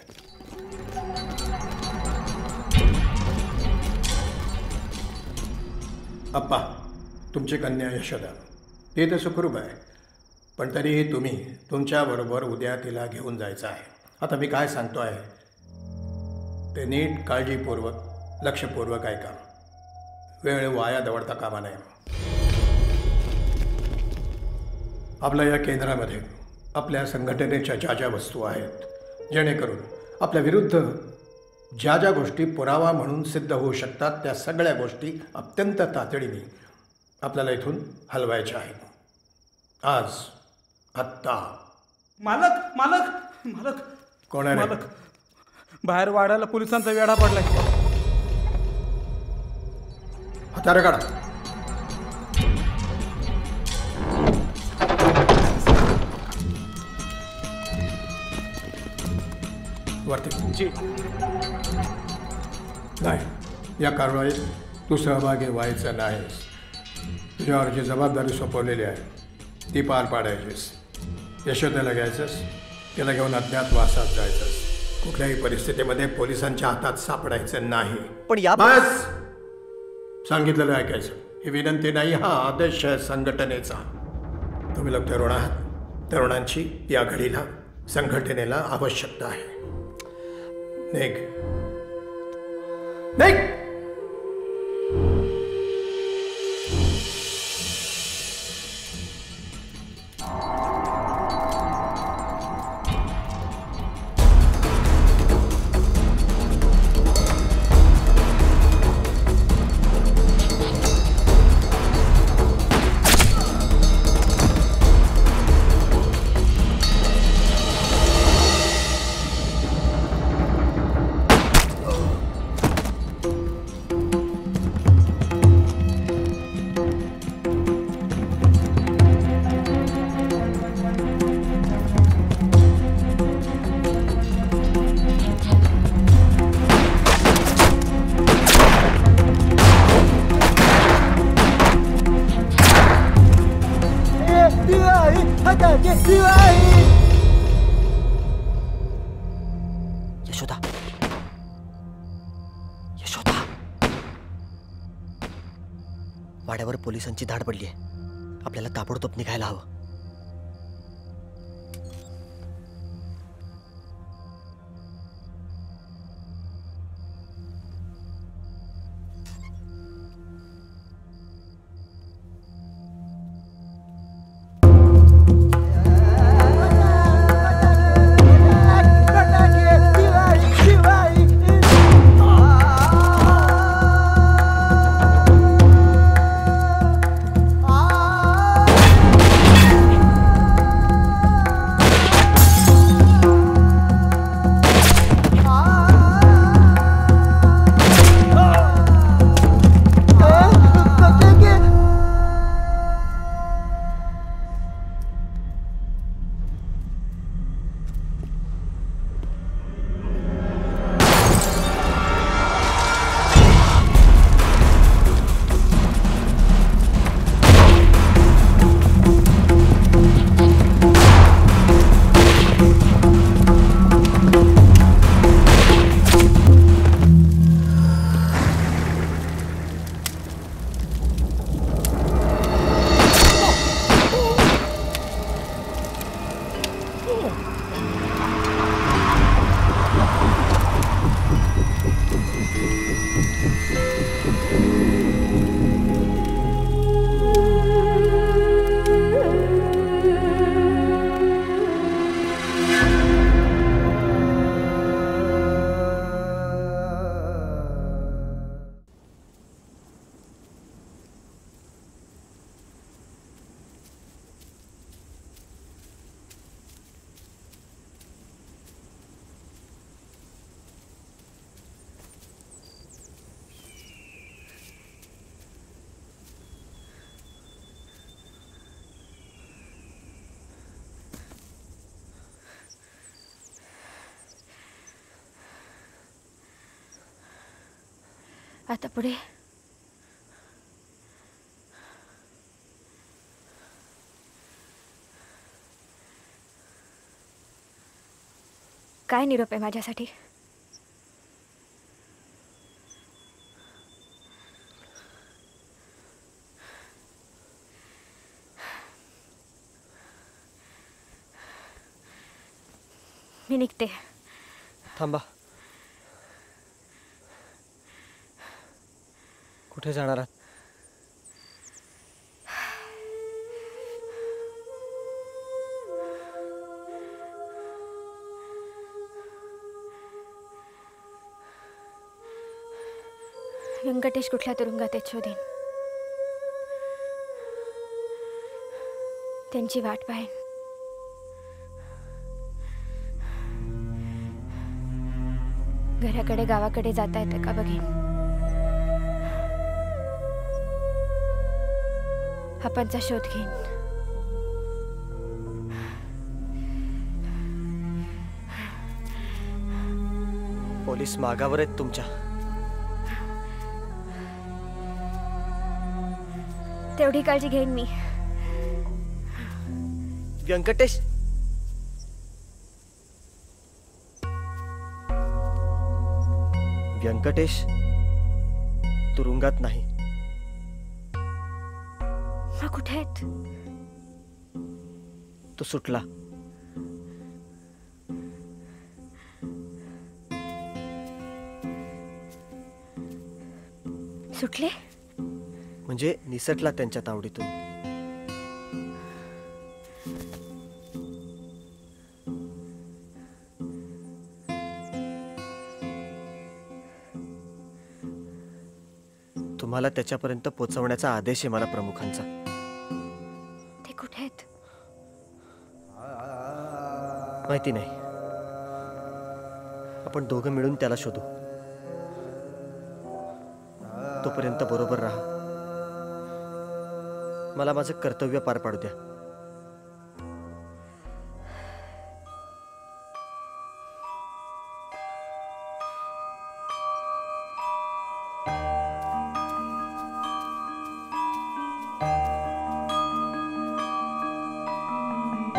अप्पा, तुमची कन्या यशोदा ती तर सुखरूप आहे, पण तरीही तुम्ही तुमच्याबरोबर उद्या तिला घेऊन जायचं आहे. आता मी काय सांगतो आहे ते नीट काळजीपूर्वक लक्षपूर्वक ऐका. वेळ वाया दवडता कामा नये. आपल्या या केंद्रामध्ये आपल्या संघटनेच्या ज्या ज्या वस्तू आहेत, जेणेकरून आपल्या विरुद्ध ज्या ज्या गोष्टी पुरावा म्हणून सिद्ध होऊ शकतात, त्या सगळ्या गोष्टी अत्यंत तातडीने आपल्याला इथून हलवायच्या आहेत. आज, आत्ता. मालक, मालक, मालक. कोण आहे? मालक, बाहेर वाड्याला पोलिसांचा वेढा पडलाय. हत्यारं काढा. वरती. जी. नाही, या कारवाईत तू सहभागी व्हायचं नाहीस. तुझ्यावर जी जबाबदारी सोपवलेली आहे ती पार पाडायचीस. यशोदेला घ्यायचंस, त्याला घेऊन अज्ञातवासात जायचंस. कुठल्याही परिस्थितीमध्ये पोलिसांच्या हातात सापडायचं नाही. पण या बस, सांगितलेलं ऐकायचं. ही विनंती नाही, हा आदेश आहे संघटनेचा. तुम्ही लोक तरुण आहात. तरुणांची या घडीला संघटनेला आवश्यकता आहे. निघ, निघ. यशोदा, यशोदा. वाड्यावर पोलिसांची धाड पडली आहे. आपल्याला ताबडतोब निघायला हवं. आता पुढे काय निरोप आहे माझ्यासाठी? मी निघते. थांबा. कुठे जाणार आहात? व्यंकटेश कुठल्या तुरुंगात आहेत शोधेन. त्यांची वाट पाहेन. घराकडे गावाकडे जाता येतं का बघेन. आपणचा शोध घेईन. पोलीस मागावर आहेत तुमच्या. तेवढी काळजी घेईन मी. व्यंकटेश व्यंकटेश तुरुंगात नाही. मग कुठे आहेत? तो सुटला. सुटले म्हणजे निसटला त्यांच्या तावडीतून. तुम्हाला त्याच्यापर्यंत पोहोचवण्याचा आदेश आहे मला प्रमुखांचा. ते कुठे आहेत? माहिती नाही. आपण दोघं मिळून त्याला शोधू. तोपर्यंत बरोबर राहा. मला माझं कर्तव्य पार पाडू द्या.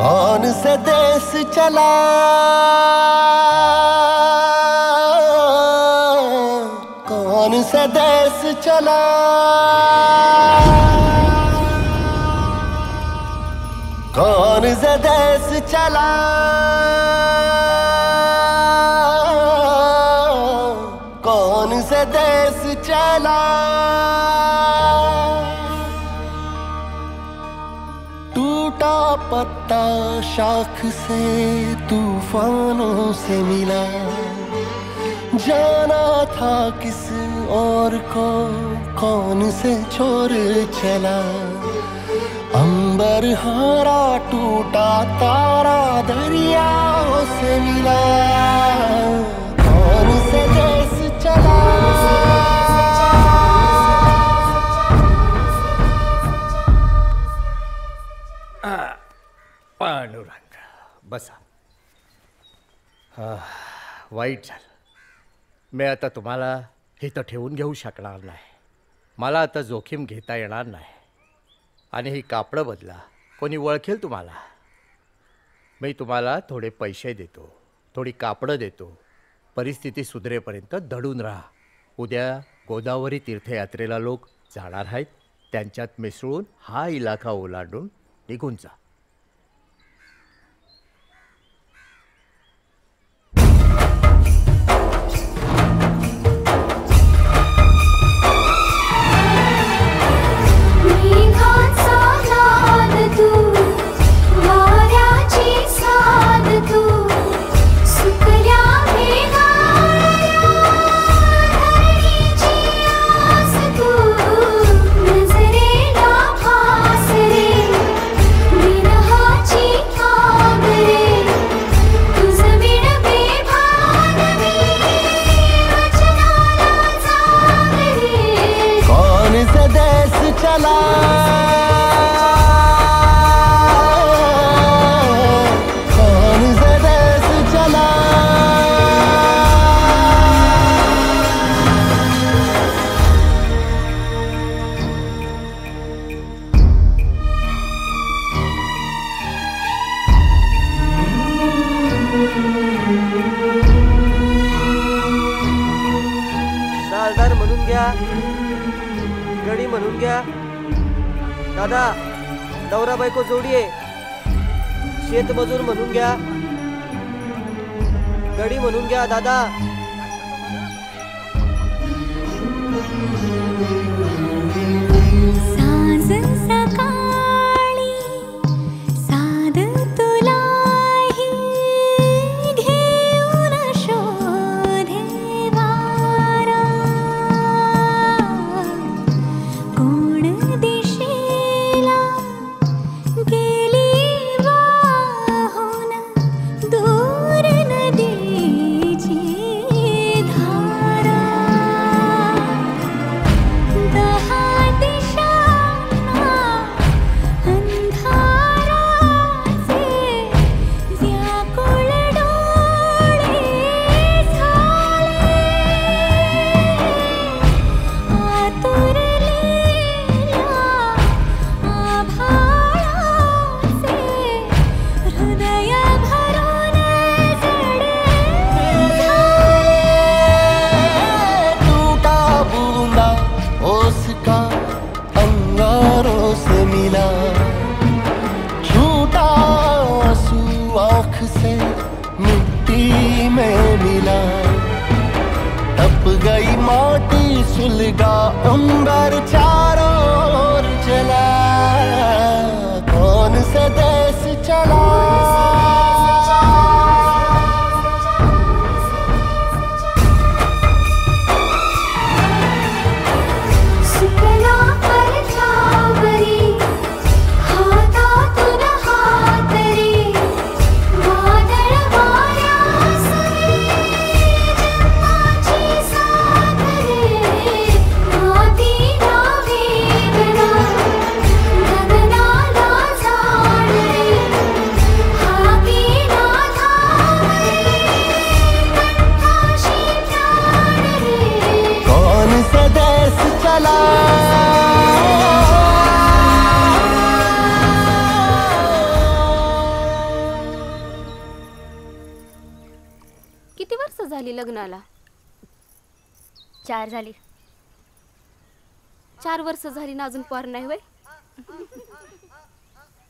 कौन से देश चला कौन से देश चला कौन से देश चला कौन से देश चला टूटा पत्ता शाख से तूफानों से मिला जाना था किस और को कौन से छोर चला अंबर हारा टूटा तारा दरियाओं से मिला कौन से देश चला पांडुरंग बसा. वाईट झालं. मी आता तुम्हाला इथं ठेवून घेऊ शकणार नाही. मला आता जोखीम घेता येणार नाही. आणि ही कापडं बदला. कोणी ओळखेल तुम्हाला. मी तुम्हाला थोडे पैसे देतो, थोडी कापडं देतो. परिस्थिती सुधरेपर्यंत दडून राहा. उद्या गोदावरी तीर्थयात्रेला लोक जाणार आहेत. त्यांच्यात मिसळून हा इलाका ओलांडून निघून जा. घ्या, गडी म्हणून घ्या. दादा, नवरा बायको जोडी आहे. शेतमजूर म्हणून घ्या, गडी म्हणून घ्या. दादा, सांज सकाळी साध तुलाही घेऊन शोधे वारा. कोण दिशेला गेली वाहून दूर नदीची धारा. दहा दिशांना अंधाराचे व्याकुळ डोळे झाले. आतुरलेल्या आभाळाचे हृदय भरून जडे टूटा बूंदा ओस का अंगारों से मिला, झूठा आंसू आँख से मिट्टी में मिला. तप गई माटी सुलगा अंबर चारों ओर जला. कौन सा देश चला सुकला परछावरी हातातून हात रे. वादळ वाऱ्यासरी जन्माची साथ रे. मातीला वेदना गगनाला झाड रे. हाकेला धाव रे. कंठाशी प्राण रे. कौन सा देश चला किती वर्ष झाली लग्नाला? 4 झाली. 4 वर्ष झाली ना अजून पोर नाही वय.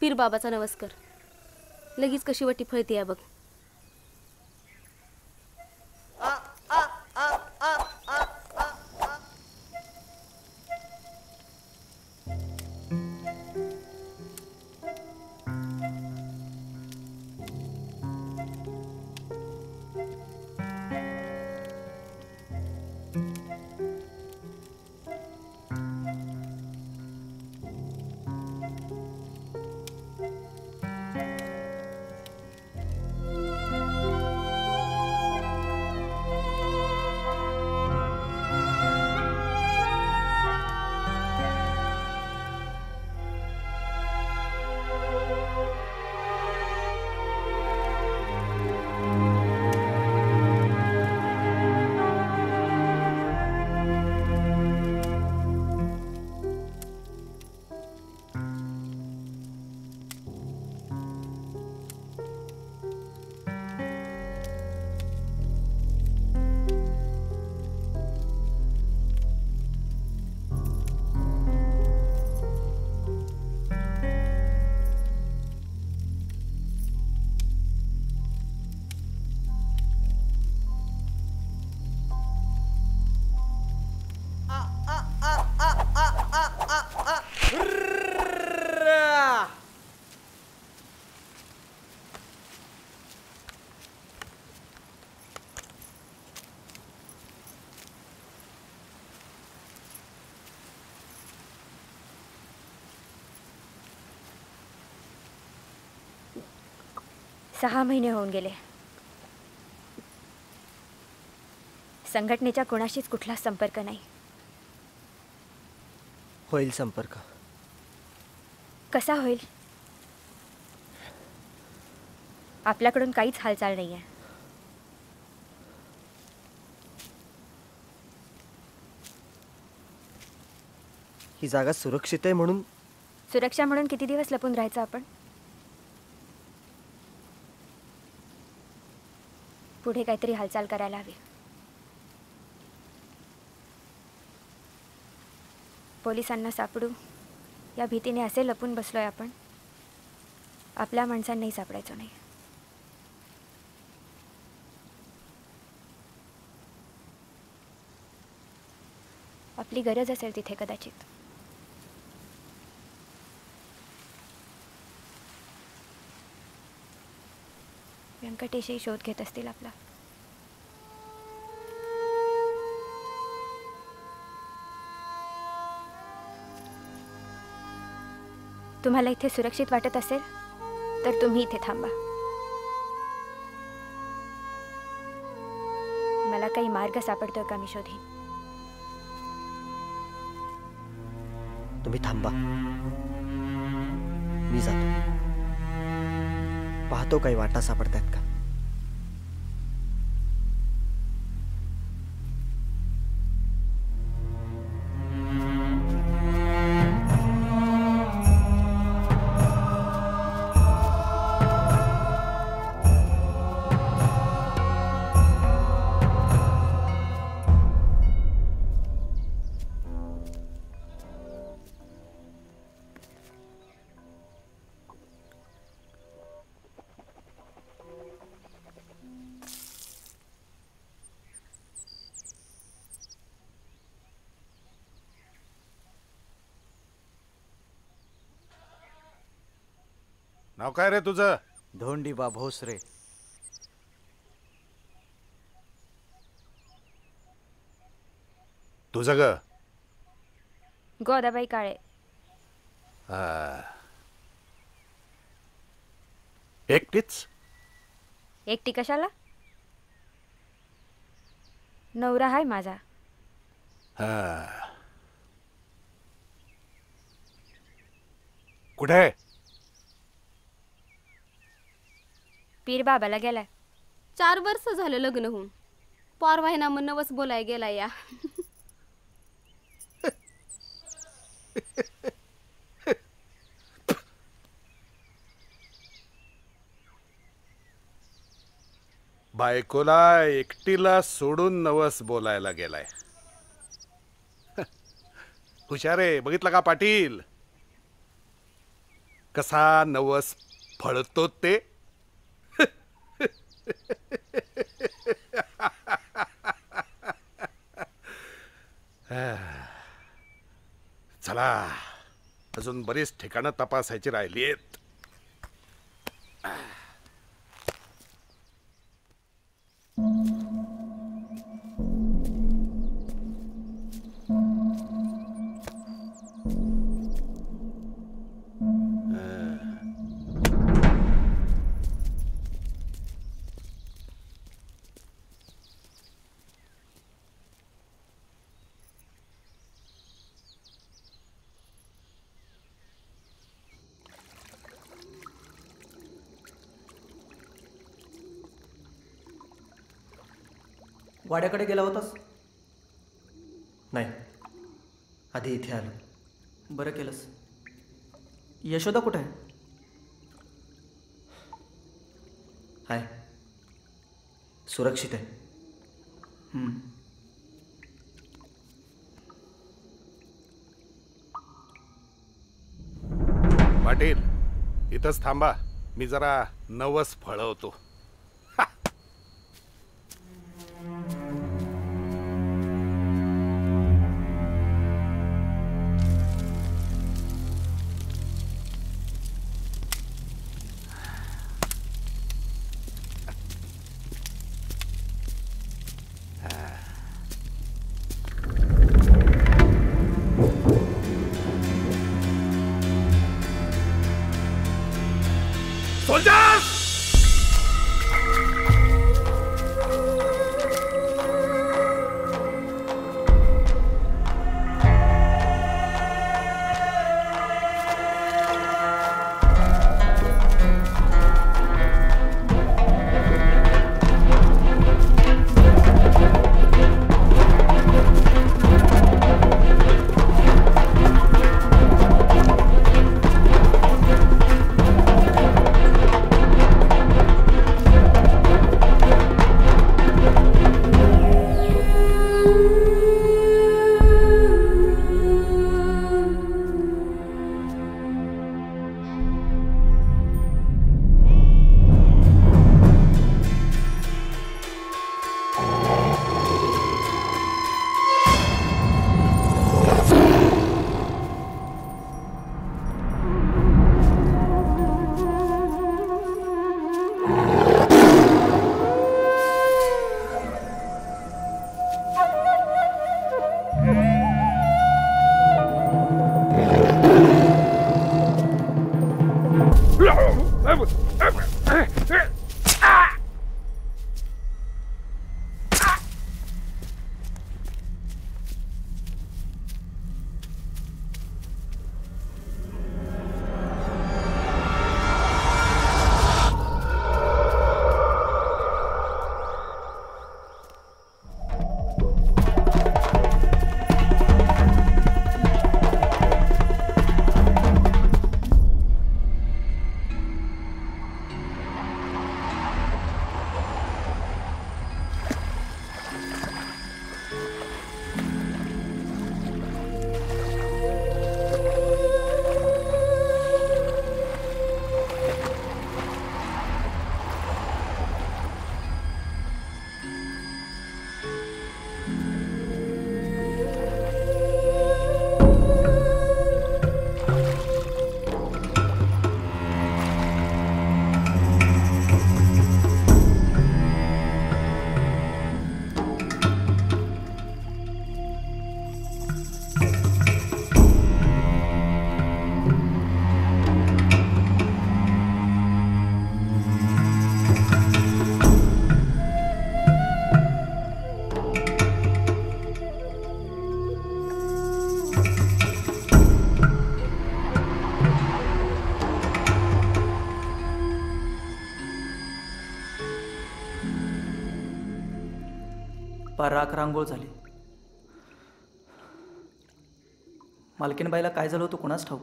पीर बाबाचा नवस कर, लगेच कशी वटी फळती आहे बघ. सहा महिने होऊन गेले. संघटनेच्या कोणाशीच कुठलाच संपर्क नाही. होईल संपर्क. कसा होईल? आपल्याकडून काहीच हालचाल नाही आहे. ही जागा सुरक्षित आहे म्हणून. सुरक्षा म्हणून किती दिवस लपून राहायचं आपण? पुढे काहीतरी हालचाल करायला हवी. पोलिसांना सापडू या भीतीने असे लपून बसलोय आपण, आपल्या माणसांनाही सापडायचो नाही. आपली गरज असेल तिथे कदाचित. व्यंकटेशही शोध घेत असतील आपला. तुम्हाला इथे सुरक्षित वाटत असेल तर तुम्ही इथे थांबा. मला काही मार्ग सापडतोय का मी शोधीन. तुम्ही थांबा, मी जातो. पाहतो काही वाटा सापडतायत का. नाव काय रे तुझं? धोंडीबा भोसरे. तुझं ग? गोदाबाई काळे. एकटीच? एकटी कशाला? नवरा हाय माझा. कुठे आहे? पीर बाबाला गेलाय. 4 वर्ष झालं लग्न होऊन. पोरवाहिना मग नवस बोलाय गेला या. बायकोला एकटीला सोडून नवस बोलायला गेलाय. हुशार आहे. बघितलं का पाटील कसा नवस फळतो ते. चला अजून बरीच ठिकाणं तपासायची राहिली आहेत. वाड्याकडे गेला होतास? नाही, आधी इथे आलो. बरं केलंस. यशोदा कुठे आहे? हाय, सुरक्षित आहे. पाटील इथंच थांबा, मी जरा नवस फळवतो. Soldiers! पार राख रांगोळ झाली. मालकीनबाईला काय झालं होतं कोणाच ठाऊक.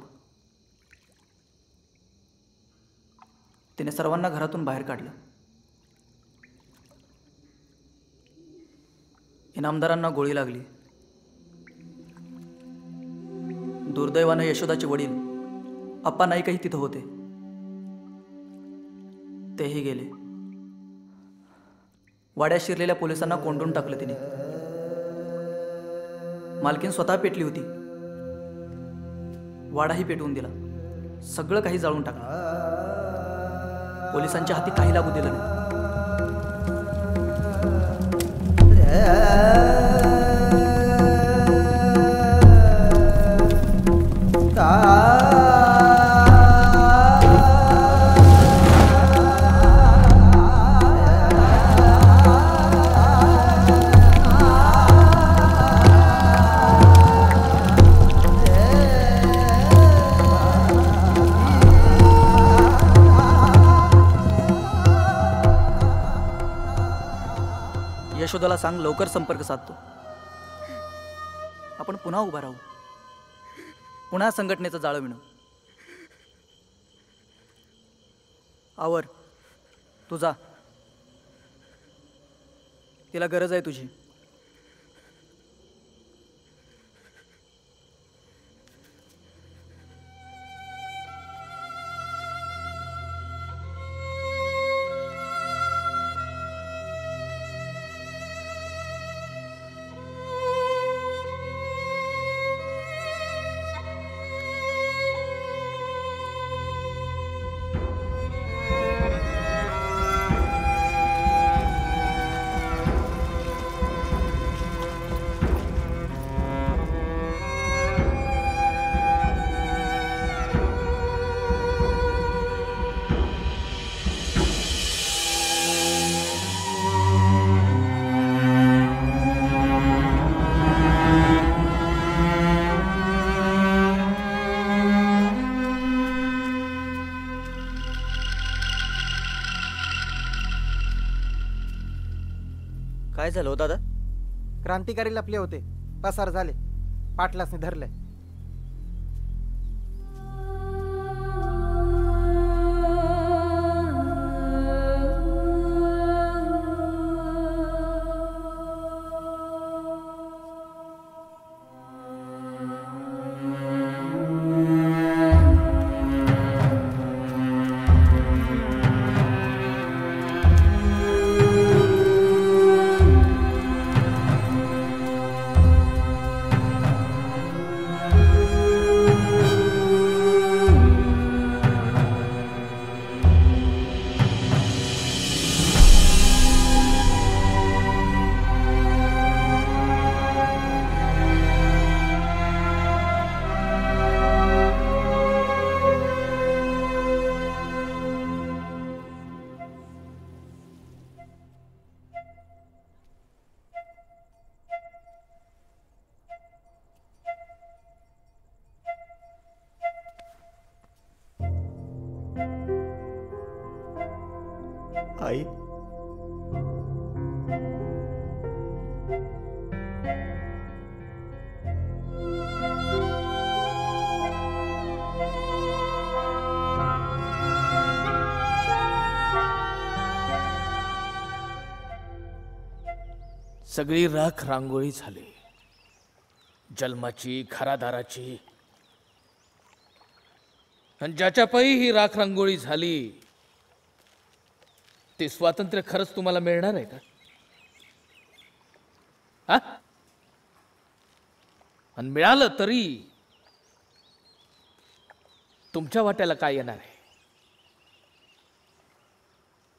तिने सर्वांना घरातून बाहेर काढलं. इनामदारांना गोळी लागली. दुर्दैवानं यशोदाचे वडील अप्पा नाईकही तिथं होते. तेही गेले. वाड्यात शिरलेल्या पोलिसांना कोंडून टाकलं तिने. मालकीन स्वतः पेटली होती. वाडाही पेटवून दिला. सगळं काही जाळून टाकलं. पोलिसांच्या हाती काही लागू दिलं नाही. यशोदाला सांग लवकर संपर्क साधतो. आपण पुन्हा उभा राहू. पुन्हा संघटनेचं जाळं विणू. आवर तू जा. तिला गरज आहे तुझी. काय झालं हो दादा? क्रांतिकारी लपले होते. पसार झाले. पाटलासने धरलंय. आई सगळी राख रांगोळी झाली. जन्माची, घरादाराची. आणि ज्याच्या पायी ही राख रांगोळी झाली ते स्वातंत्र्य खरंच तुम्हाला मिळणार आहे का? हा? आणि मिळालं तरी तुमच्या वाट्याला काय येणार आहे?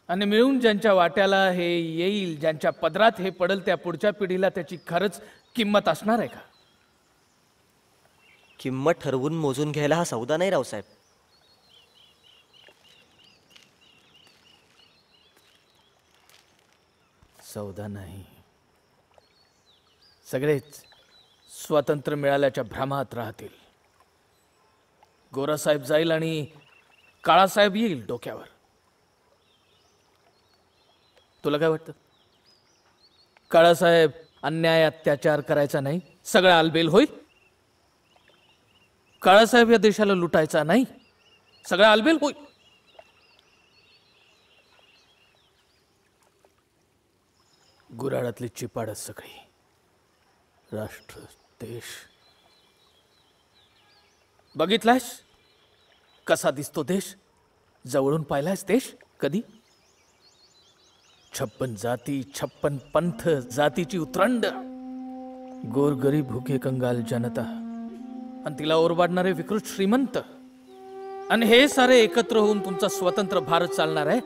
आणि मिळून ज्यांच्या वाट्याला हे येईल, ज्यांच्या पदरात हे पडेल, त्या पुढच्या पिढीला त्याची खरंच किंमत असणार आहे का? किंमत ठरवून मोजून घ्यायला हा सौदा नाही रावसाहेब. सौदा नाही. सगळेच स्वातंत्र्य मिळाल्याच्या भ्रमात राहतील. गोरासाहेब जाईल आणि काळासाहेब येईल डोक्यावर. तुला काय वाटतं? काळासाहेब अन्याय अत्याचार करायचा नाही, सगळं आलबेल होईल. काळासाहेब या देशाला लुटायचा नाही, सगळं आलबेल होईल. गुराळातली चिपाडच सगळी. राष्ट्र देश बघितलायस कसा दिसतो देश? जवळून पाहिलायस देश कधी? 56 जाती, 56 पंथ, जातीची उतरंड, गोरगरीब भुके कंगाल जनता आणि तिला ओरबाडणारे विकृत श्रीमंत, आणि हे सारे एकत्र होऊन तुमचा स्वतंत्र भारत चालणार आहे.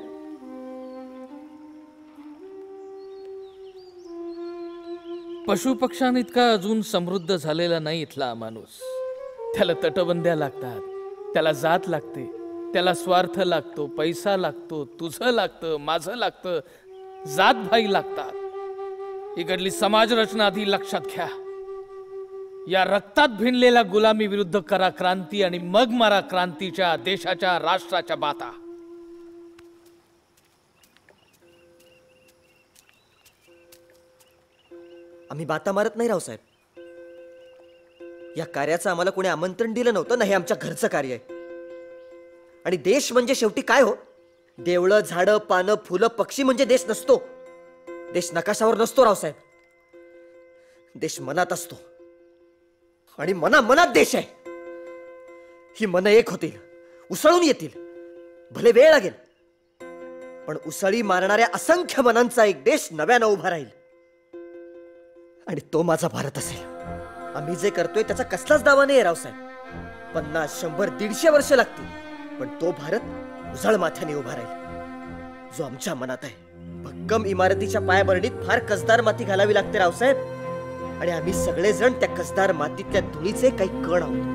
पशुपक्ष्यांइतका अजून समृद्ध झालेला नाही इथला माणूस. त्याला तटबंद्या लागतात, त्याला जात लागते, त्याला स्वार्थ लागतो, पैसा लागतो, तुझं लागतं, माझं लागतं, जातभाई लागतात. इकडली समाज रचना आधी लक्षात घ्या. या रक्तात भिनलेल्या गुलामी विरुद्ध करा क्रांती आणि मग मारा क्रांतीच्या, देशाच्या, राष्ट्राच्या बाता. आम्ही बाता मारत नाही रावसाहेब. या कार्याचं आम्हाला कोणी आमंत्रण दिलं नव्हतं ना, हे आमच्या घरचं कार्य आहे. आणि देश म्हणजे शेवटी काय हो? देवळं, झाडं, पानं, फुलं, पक्षी म्हणजे देश नसतो. देश नकाशावर नसतो रावसाहेब. देश मनात असतो, आणि मनात देश आहे. ही मनं एक होतील, उसळून येतील, भले वेळ लागेल, पण उसळी मारणाऱ्या असंख्य मनांचा एक देश नव्यानं उभा राहील. आणि तो माझा भारत असेल. आम्ही जे करतोय त्याचा कसलाच दावा नाही रावसाहेब. 50, 100, 150 वर्ष लागतील, पण तो भारत उजळ माथ्याने उभा राहील, जो आमच्या मनात आहे. भक्कम इमारतीच्या पायाभरणीत फार कसदार माती घालावी लागते रावसाहेब, आणि आम्ही सगळेजण त्या कसदार मातीतल्या धुळीचे काही कण आहोत.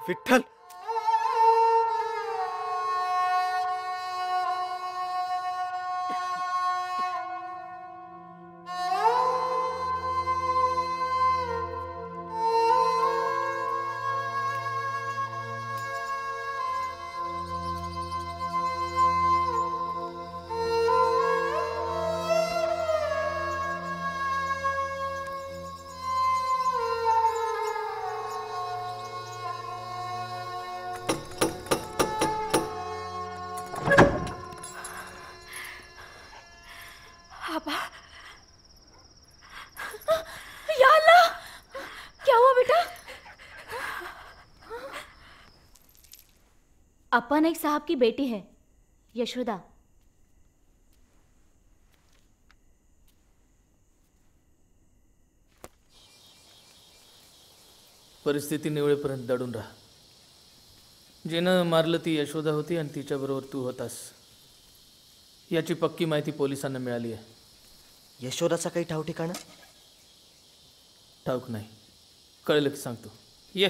विठ्ठल, अप्पा नाइक साहब की बेटी है यशोदा. परिस्थिती निवळेपर्यंत दडून राहा. जिनं मारलं ती यशोदा होती आणि तिच्याबरोबर तू होतास. याची पक्की माहिती पोलिसांना मिळाली आहे. यशोदाचा काही ठाव ठिकाणा? ठाऊक नाही, कळलं की सांगतो. ये.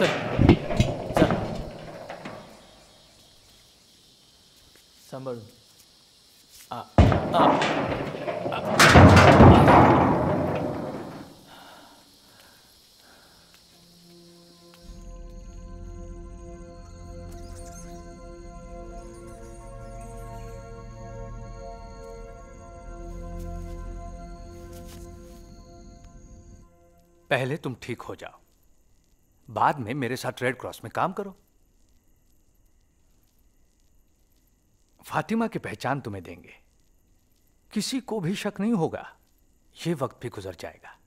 चल सांभाळून पहले तुम ठीक हो जाओ, बाद में मेरे साथ रेड क्रॉस में काम करो। फातिमा की पहचान तुम्हें देंगे, किसी को भी शक नहीं होगा। ये वक्त भी गुजर जाएगा।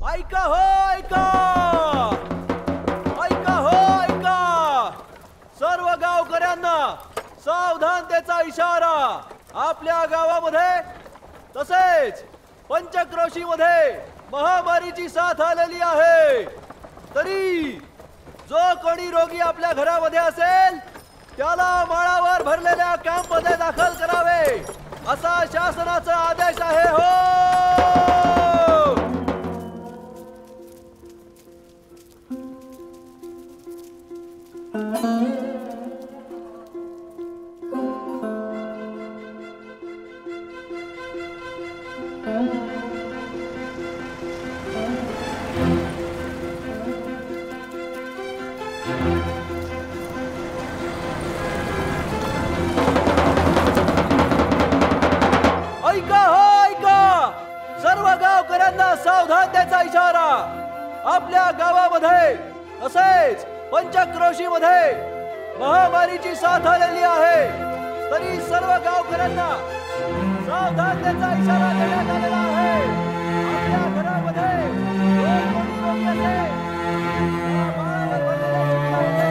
ऐका हो ऐका, ऐका हो ऐका, सर्व गावकऱ्यांना सावधानतेचा इशारा। आपल्या गावामध्ये तसेच पंचक्रोशीमध्ये महामारीची साथ आलेली आहे। तरी जो कोणी रोगी आपल्या घरामध्ये असेल त्याला माळावर भरलेल्या कॅम्पमध्ये दाखल करावे, असा शासनाचा आदेश आहे। हो ऐका हो ऐका, सर्व गावकऱ्यांना सावधानतेचा इशारा। आपल्या गावामध्ये तसेच पंचक्रोशीमध्ये महामारीची साथ आलेली आहे। तरी सर्व गावकऱ्यांना सावधानतेचा इशारा देण्यात आलेला आहे। आपल्या घरामध्ये जो कोणी रोगी असेल त्या माळावर भरलेल्या चिठ्ठ्या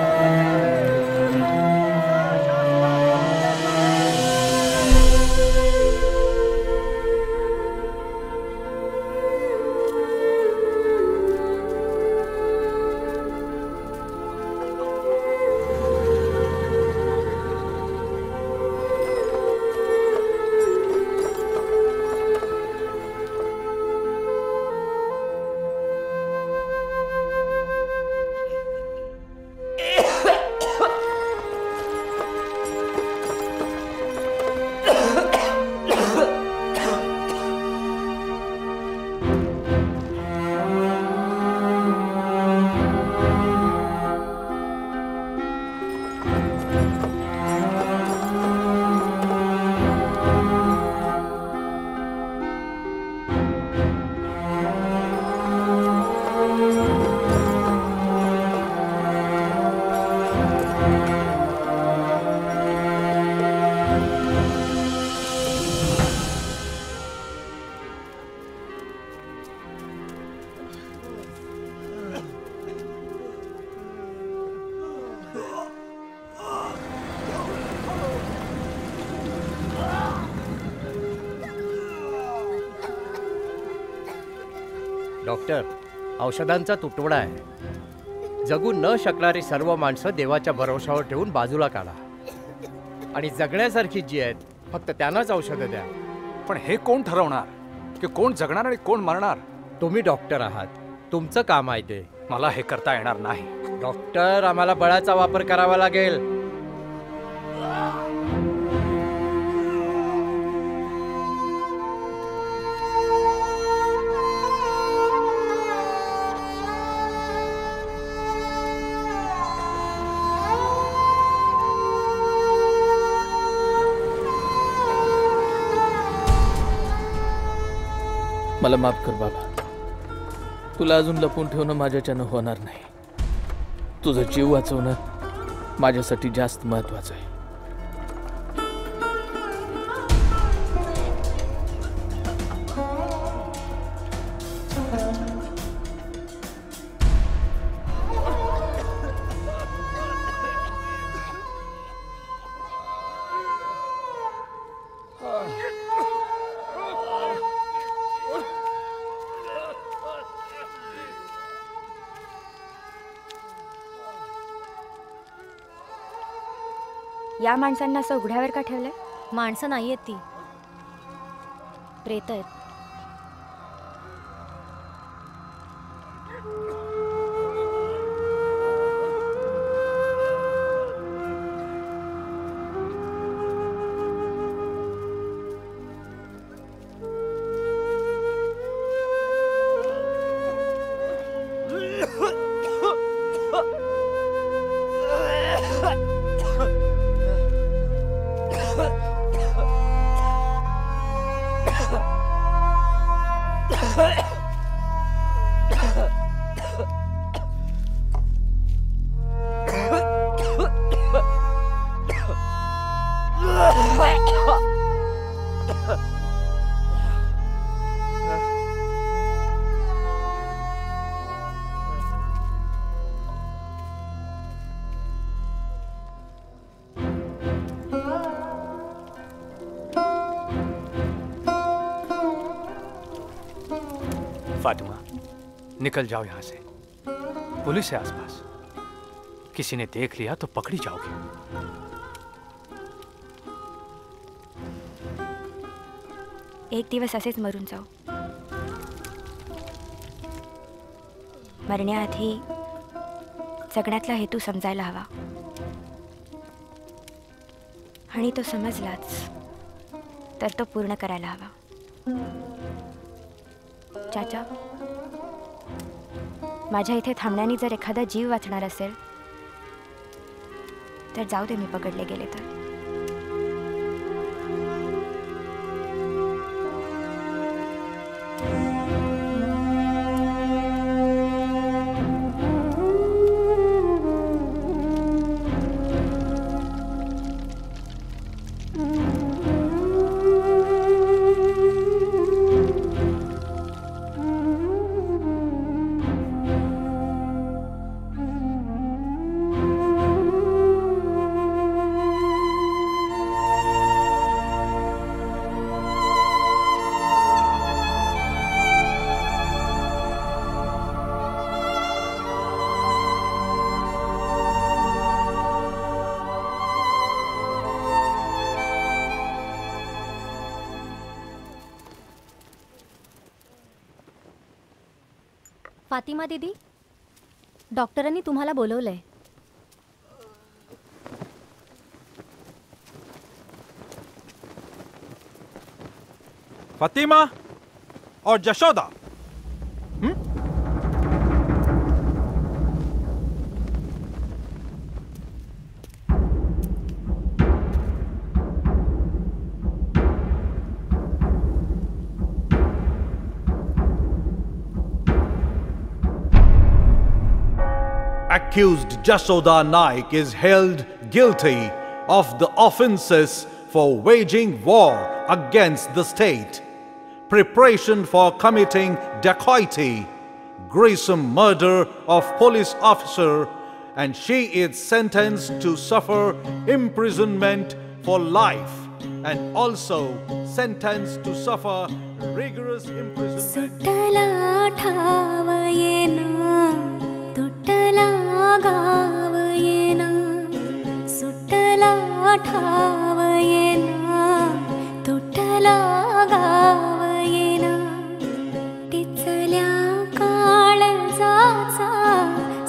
डॉक्टर, औषधांचा तुटवडा आहे। जगू न शकणारी सर्व माणसं देवाच्या भरोशावर ठेवून बाजूला काढा आणि जगण्यासारखी जी आहेत फक्त त्यांनाच औषधं द्या। पण हे कोण ठरवणार की कोण जगणार आणि कोण मरणार? तुम्ही डॉक्टर आहात, तुमचं काम आहे ते। मला हे करता येणार नाही डॉक्टर, आम्हाला बळाचा वापर करावा लागेल। मला माफ कर बाबा, तुला अजून लपून ठेवणं माझ्याच्यानं होणार नाही। तुझा जीव वाचवणं माझ्यासाठी जास्त महत्वाचं आहे. या माणसांना असं उघड्यावर का ठेवलंय? माणसं नाही आहेत ती, प्रेत आहेत. फातिमा, निकल जाओ यहां से, पुलिस है आसपास, किसी ने देख लिया तो पकड़ी जाओगे. एक दिवस असेच मरून जाऊ. मरण्याआधी जगण्यातला हेतू समजायला हवा, आणि तो समजलाच तर तो पूर्ण करायला हवा. चाचा, माझ्या इथे थांबण्याने जर एखादा जीव वाचणार असेल तर जाऊ दे, मी पकडले गेले तर. फातिमा दीदी, डॉक्टरांनी तुम्हाला बोलवलंय. फातिमा और Jashoda, Accused Jashoda Naik is held guilty of the offences for waging war against the state, preparation for committing dacoity, gruesome murder of police officer, and she is sentenced to suffer imprisonment for life and also sentenced to suffer rigorous imprisonment. तुटला गाव येना, सुटला ठाव येना, तुटला गाव येना, टिचल्या काळजाचा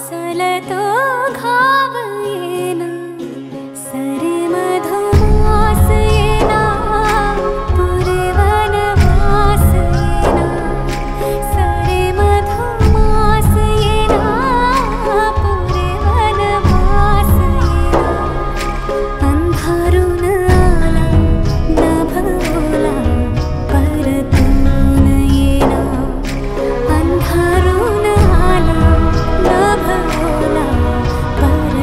सलतो घाव येना, सरी मधुमास येना, पुरवन वास येना, सरी मधुमास येना, पर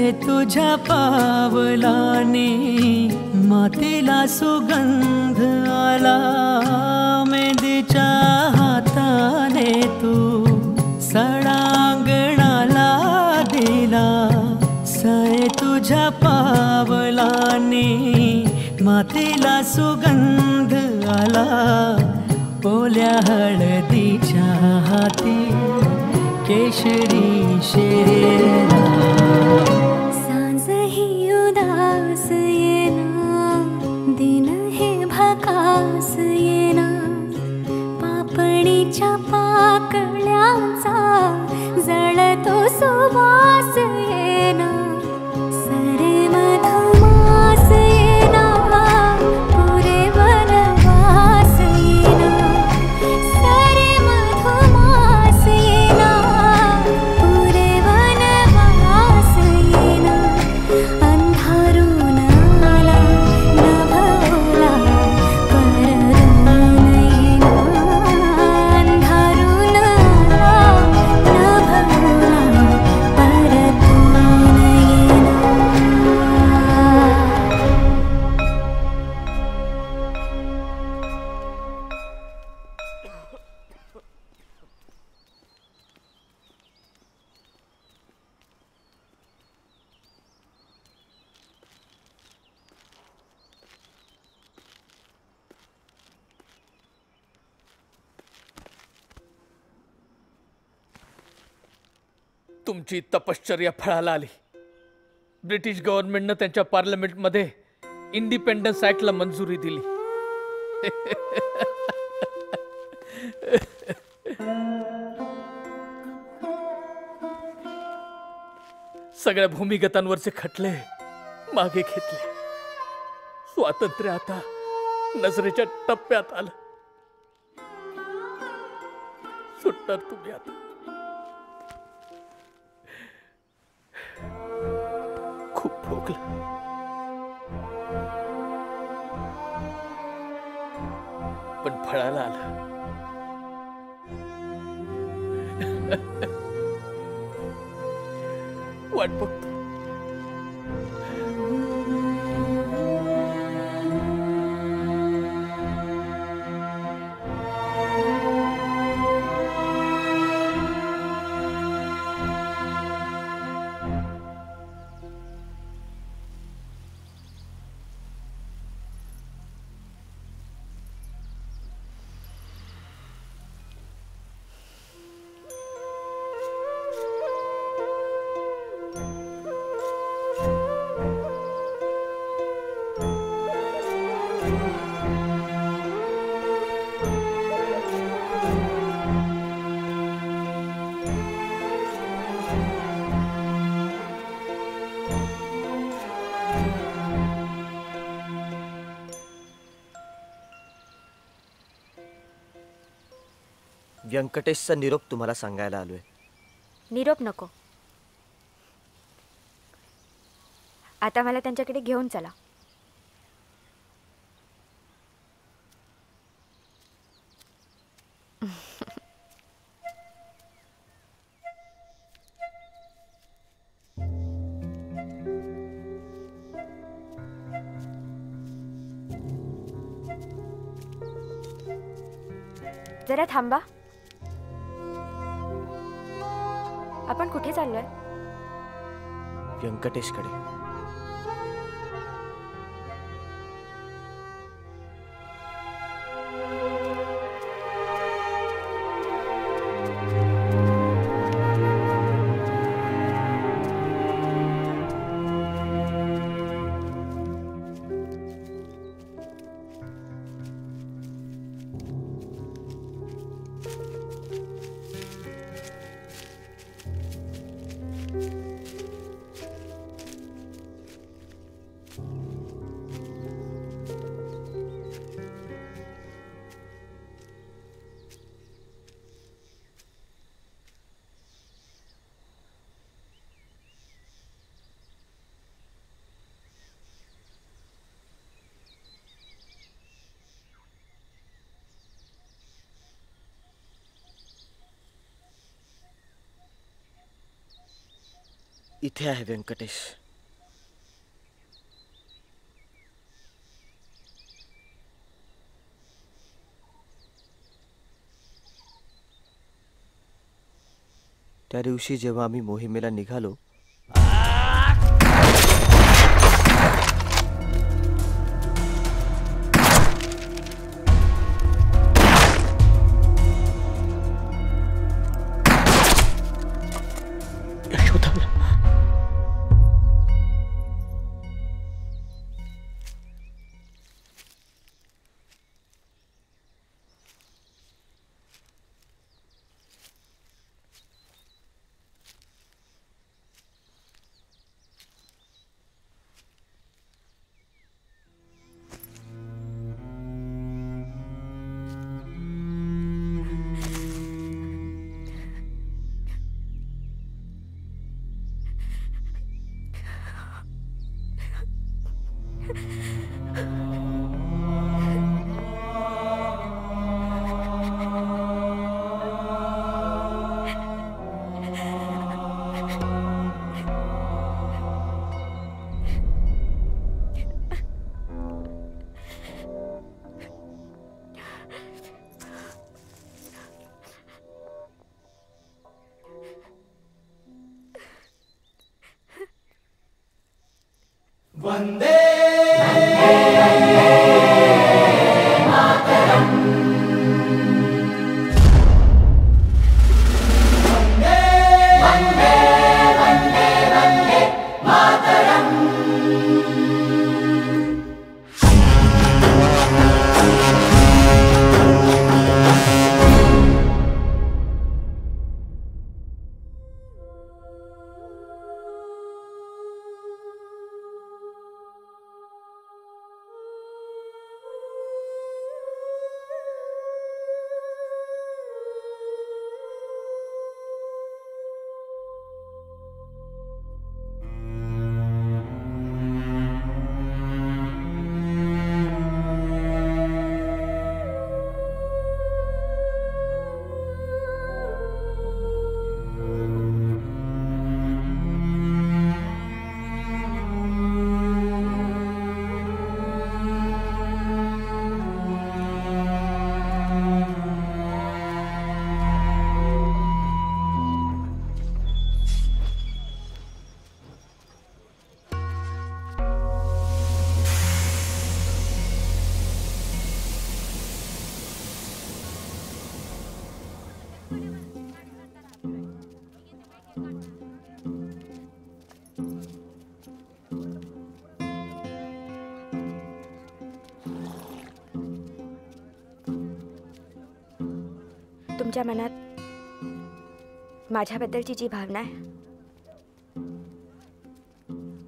सये तुझ्या पावलाने मातीला सुगंध आला, मेहंदीच्या हाताने तू सडांगणाला दिला. सये तुझ्या पावलाने मातीला सुगंध आला, ओल्या हळदीच्या हाती केशरी शेरा. सांज ही उदास येना, दिन हे भकास येना, पापणीच्या पाकळ्यांचा जळतो सुवास येना. सरे मधुमास येना, पुरे वनवास येना. सरे मधुमास येना, पुरे वनवास येना. अंधारून आला नभोला परदून येना. अंधारून आला नभोला परदून येना. तुमची तपश्चर्या फळाला आली. ब्रिटिश गव्हर्नमेंटनं त्यांच्या पार्लमेंटमध्ये इंडिपेंडन्स ऍक्टला मंजुरी दिली. सगळ्या भूमिगतांवरचे खटले मागे घेतले. स्वातंत्र्य आता नजरेच्या टप्प्यात आलं. सुटणार तुम्ही आता. खूप भोगलं. पण फळाला आलं. वाट बघतो. व्यंकटेशचा निरोप तुम्हाला सांगायला आलोय. निरोप नको, आता मला त्यांच्याकडे घेऊन चला. जरा थांबा. आपण कुठे चाललोय? व्यंकटेशकडे. इथे आहे व्यंकटेश. त्या दिवशी जेव्हा आम्ही मोहिमेला निघालो वंदे मातरम वंदे वंदे वंदे वंदे मातरम तुमच्या मनात माझ्याबद्दलची जी भावना आहे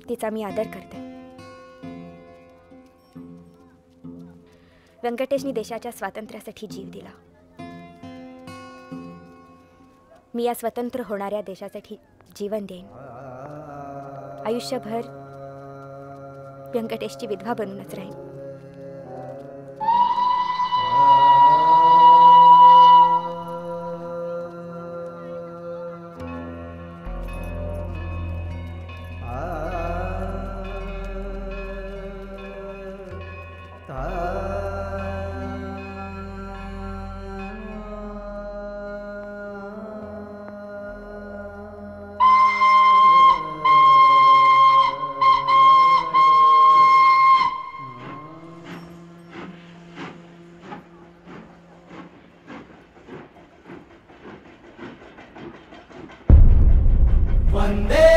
तिचा मी आदर करते. व्यंकटेशनी देशाच्या स्वातंत्र्यासाठी जीव दिला. मी या स्वतंत्र होणाऱ्या देशासाठी जीवन देईन. आयुष्यभर व्यंकटेशची विधवा बनूनच राहीन. वंदे